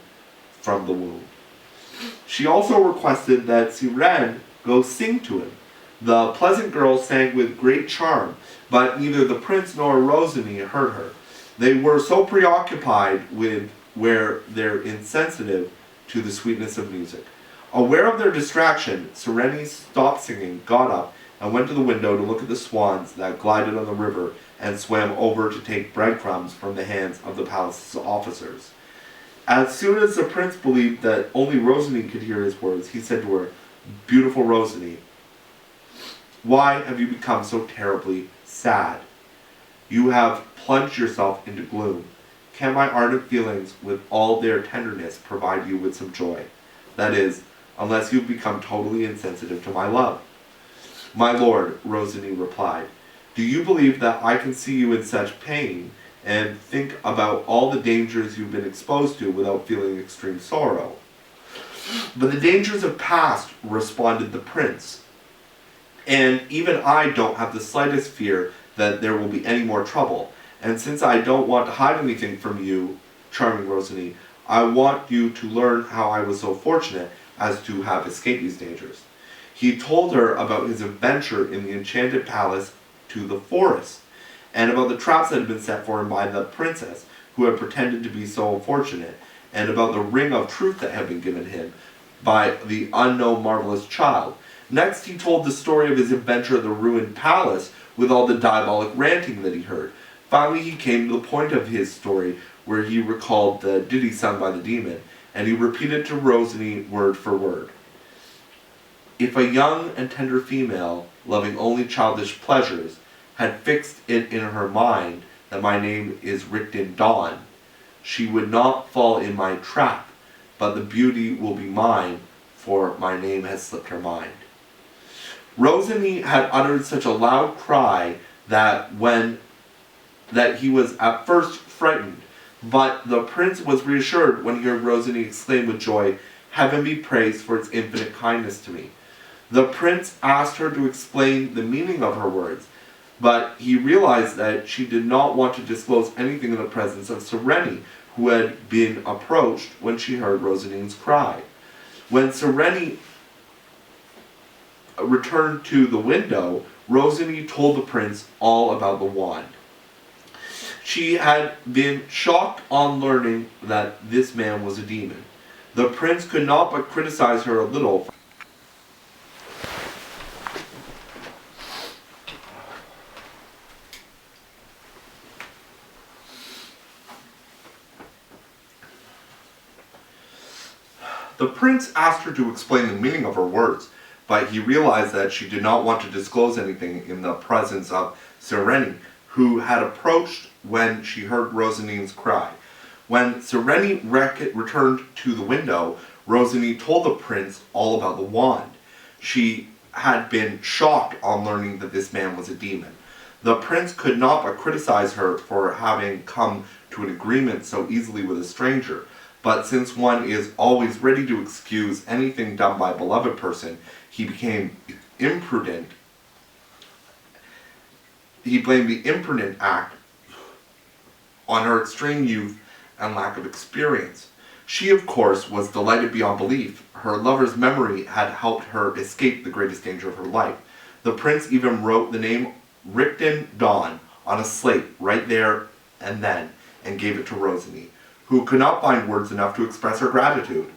from the wound. She also requested that Ricdin go sing to him. The pleasant girl sang with great charm, but neither the prince nor Rosiny heard her. They were so preoccupied with where they're insensitive to the sweetness of music. Aware of their distraction, Rennie stopped singing, got up, and went to the window to look at the swans that glided on the river and swam over to take breadcrumbs from the hands of the palace's officers. As soon as the prince believed that only Rosiny could hear his words, he said to her, "Beautiful Rosiny, why have you become so terribly sad? You have plunged yourself into gloom. Can my ardent feelings, with all their tenderness, provide you with some joy? That is, unless you've become totally insensitive to my love." "My lord," Rosiny replied, "do you believe that I can see you in such pain, and think about all the dangers you've been exposed to without feeling extreme sorrow?" "But the dangers have passed," responded the prince, "and even I don't have the slightest fear that there will be any more trouble. And since I don't want to hide anything from you, charming Rosiny, I want you to learn how I was so fortunate as to have escaped these dangers." He told her about his adventure in the enchanted palace to the forest, and about the traps that had been set for him by the princess, who had pretended to be so unfortunate, and about the ring of truth that had been given him by the unknown marvelous child. Next he told the story of his adventure at the ruined palace, with all the diabolic ranting that he heard. Finally he came to the point of his story, where he recalled the ditty sung by the demon, and he repeated to Rosiny word for word. "If a young and tender female, loving only childish pleasures, had fixed it in her mind that my name is Ricdin-Ricdon, she would not fall in my trap, but the beauty will be mine, for my name has slipped her mind." Rosiny had uttered such a loud cry that he was at first frightened, but the prince was reassured when he heard Rosiny exclaim with joy, "Heaven be praised for its infinite kindness to me." The prince asked her to explain the meaning of her words, but he realized that she did not want to disclose anything in the presence of Rennie, who had been approached when she heard Rosiny's cry. When Rennie returned to the window, Rosiny told the prince all about the wand. She had been shocked on learning that this man was a demon. The prince could not but criticize her a little The prince asked her to explain the meaning of her words, but he realized that she did not want to disclose anything in the presence of Sir Rennie, who had approached when she heard Rosaline's cry. When Sir Rennie returned to the window, Rosalie told the prince all about the wand. She had been shocked on learning that this man was a demon. The prince could not but criticize her for having come to an agreement so easily with a stranger, but since one is always ready to excuse anything done by a beloved person, he became imprudent. He blamed the imprudent act on her extreme youth and lack of experience. She, of course, was delighted beyond belief. Her lover's memory had helped her escape the greatest danger of her life. The prince even wrote the name Ricdin-Ricdon on a slate right there and then, and gave it to Rosalie, who could not find words enough to express her gratitude.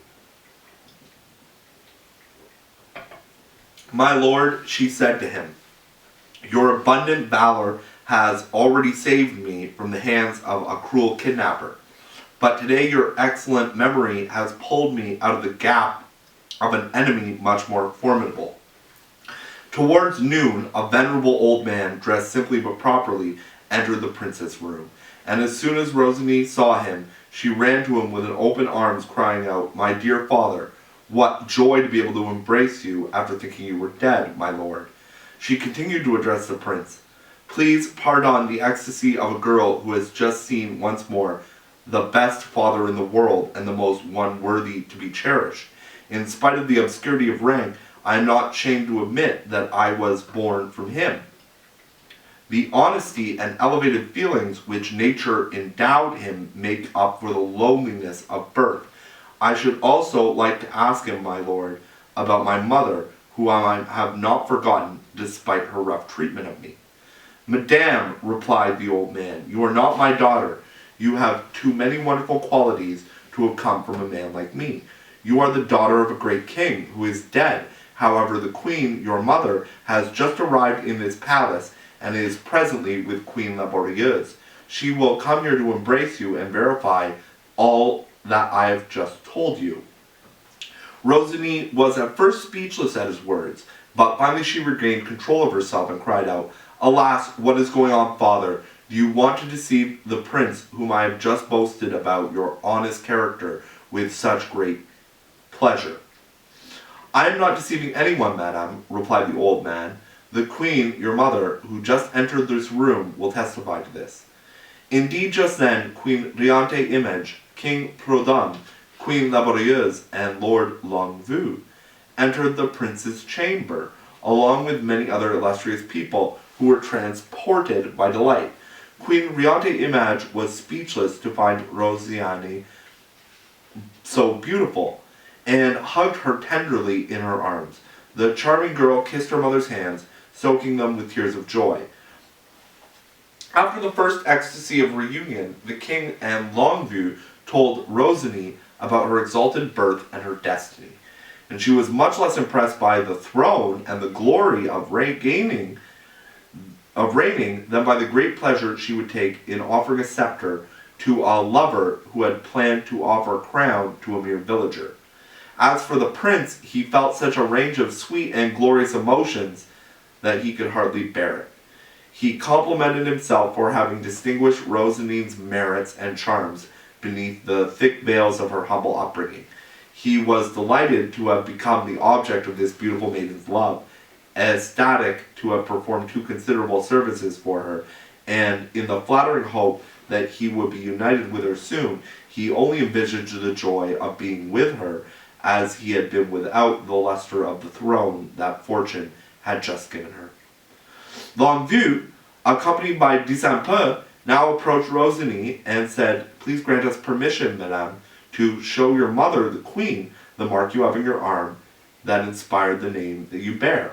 "My lord," she said to him, "your abundant valor has already saved me from the hands of a cruel kidnapper. But today your excellent memory has pulled me out of the gap of an enemy much more formidable." Towards noon, a venerable old man, dressed simply but properly, entered the princess' room, and as soon as Rosalie saw him, she ran to him with open arms, crying out, "My dear father, what joy to be able to embrace you after thinking you were dead, my lord." She continued to address the prince. "Please pardon the ecstasy of a girl who has just seen once more the best father in the world and the most one worthy to be cherished. In spite of the obscurity of rank, I am not ashamed to admit that I was born from him. The honesty and elevated feelings which nature endowed him make up for the lowliness of birth. I should also like to ask him, my lord, about my mother, who I have not forgotten despite her rough treatment of me." "Madame," replied the old man, "you are not my daughter. You have too many wonderful qualities to have come from a man like me. You are the daughter of a great king who is dead. However, the queen, your mother, has just arrived in this palace and is presently with Queen Laborieuse. She will come here to embrace you and verify all that I have just told you." Rosalie was at first speechless at his words, but finally she regained control of herself and cried out, "Alas, what is going on, father? Do you want to deceive the prince whom I have just boasted about your honest character with such great pleasure?" "I am not deceiving anyone, madame," replied the old man. "The queen, your mother, who just entered this room, will testify to this." Indeed, just then, Queen Ricdin-Ricdon, King Branden, Queen Laborieuse, and Lord Longuevue entered the prince's chamber, along with many other illustrious people who were transported by delight. Queen Ricdin-Ricdon was speechless to find Rosalie so beautiful, and hugged her tenderly in her arms. The charming girl kissed her mother's hands, soaking them with tears of joy. After the first ecstasy of reunion, the king and Longuevue told Rosalie about her exalted birth and her destiny, and she was much less impressed by the throne and the glory of reigning than by the great pleasure she would take in offering a scepter to a lover who had planned to offer a crown to a mere villager. As for the prince, he felt such a range of sweet and glorious emotions that he could hardly bear it. He complimented himself for having distinguished Rosalie's merits and charms beneath the thick veils of her humble upbringing. He was delighted to have become the object of this beautiful maiden's love, ecstatic to have performed two considerable services for her, and in the flattering hope that he would be united with her soon, he only envisaged the joy of being with her as he had been without the luster of the throne that fortune had just given her. Longuevue, accompanied by Disampeux, now approached Rosalie and said, "Please grant us permission, madame, to show your mother, the queen, the mark you have on your arm that inspired the name that you bear."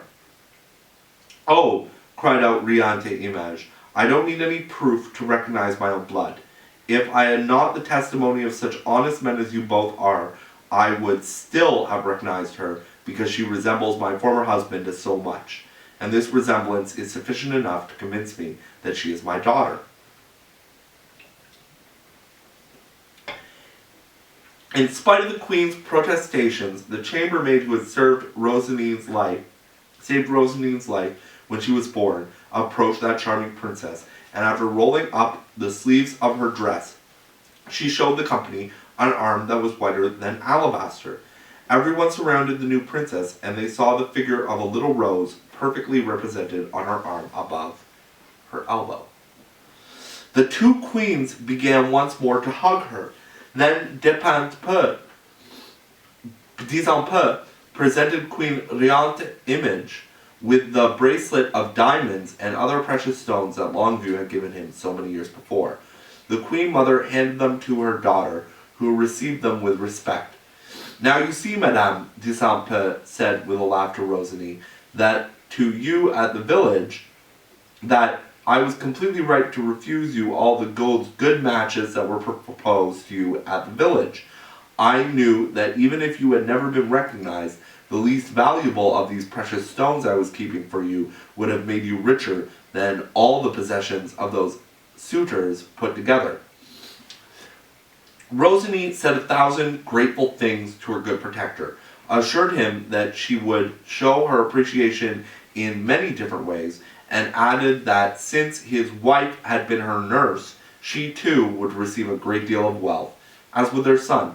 "Oh," cried out Ricdin-Ricdon, "I don't need any proof to recognize my own blood. If I had not the testimony of such honest men as you both are, I would still have recognized her, because she resembles my former husband so much, and this resemblance is sufficient enough to convince me that she is my daughter." In spite of the queen's protestations, the chambermaid who had saved Rosaline's life when she was born, approached that charming princess, and after rolling up the sleeves of her dress, she showed the company an arm that was whiter than alabaster. Everyone surrounded the new princess, and they saw the figure of a little rose perfectly represented on her arm above her elbow. The two queens began once more to hug her. Then Disant presented Queen Ricdin's image with the bracelet of diamonds and other precious stones that Longview had given him so many years before. The queen mother handed them to her daughter, who received them with respect. "Now you see, Madame," Disant said with a laugh to Rosalie, "that to you at the village, that I was completely right to refuse you all the good matches that were proposed to you at the village. I knew that even if you had never been recognized, the least valuable of these precious stones I was keeping for you would have made you richer than all the possessions of those suitors put together." Rosalie said 1,000 grateful things to her good protector, assured him that she would show her appreciation in many different ways, and added that since his wife had been her nurse, she too would receive a great deal of wealth, as would their son.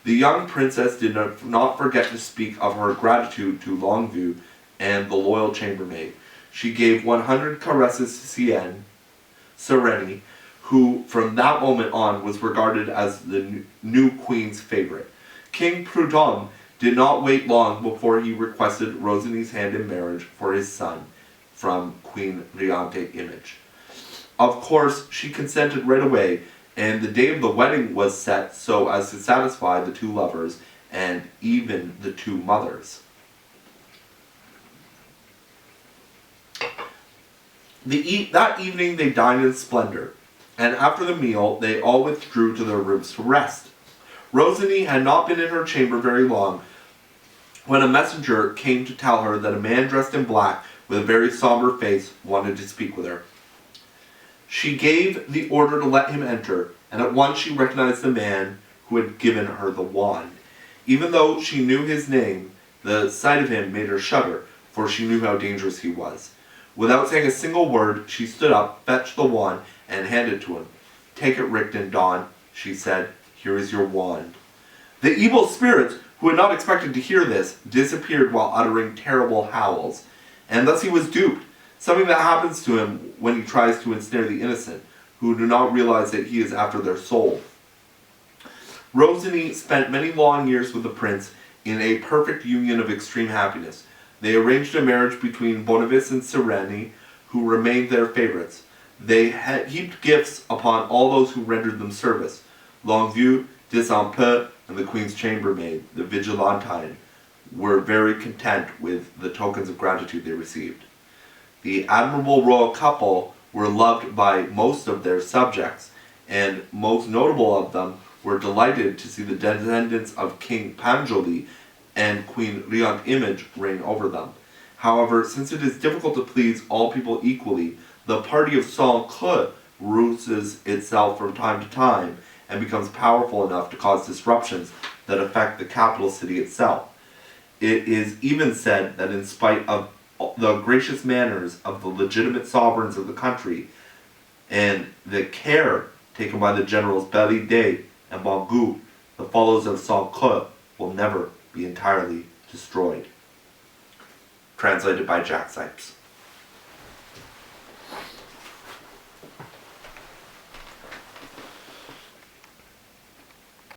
The young princess did not forget to speak of her gratitude to Longview and the loyal chambermaid. She gave 100 caresses to Rennie, who from that moment on was regarded as the new queen's favorite. King Prudhomme did not wait long before he requested Rosalie's hand in marriage for his son from Queen Ricdin's image. Of course, she consented right away, and the day of the wedding was set so as to satisfy the two lovers and even the two mothers. That evening they dined in splendor, and after the meal they all withdrew to their rooms to rest. Rosalie had not been in her chamber very long when a messenger came to tell her that a man dressed in black with a very somber face wanted to speak with her. She gave the order to let him enter, and at once she recognized the man who had given her the wand. Even though she knew his name, the sight of him made her shudder, for she knew how dangerous he was. Without saying a single word, she stood up, fetched the wand, and handed it to him. "Take it, Ricdin-Ricdon," she said. "Here is your wand." The evil spirits, who had not expected to hear this, disappeared while uttering terrible howls. And thus he was duped, something that happens to him when he tries to ensnare the innocent, who do not realize that he is after their soul. Rosalie spent many long years with the prince in a perfect union of extreme happiness. They arranged a marriage between Boniface and Rennie, who remained their favorites. They had heaped gifts upon all those who rendered them service. Longview, Disant, and the queen's chambermaid, the Vigilantine, were very content with the tokens of gratitude they received. The admirable royal couple were loved by most of their subjects, and most notable of them were delighted to see the descendants of King Panjoli and Queen Ricdin's image reign over them. However, since it is difficult to please all people equally, the party of Saint-Creux rouses itself from time to time and becomes powerful enough to cause disruptions that affect the capital city itself. It is even said that in spite of the gracious manners of the legitimate sovereigns of the country and the care taken by the generals Bellidet and Bongout, the followers of Saint-Creux will never be entirely destroyed. Translated by Jack Sipes.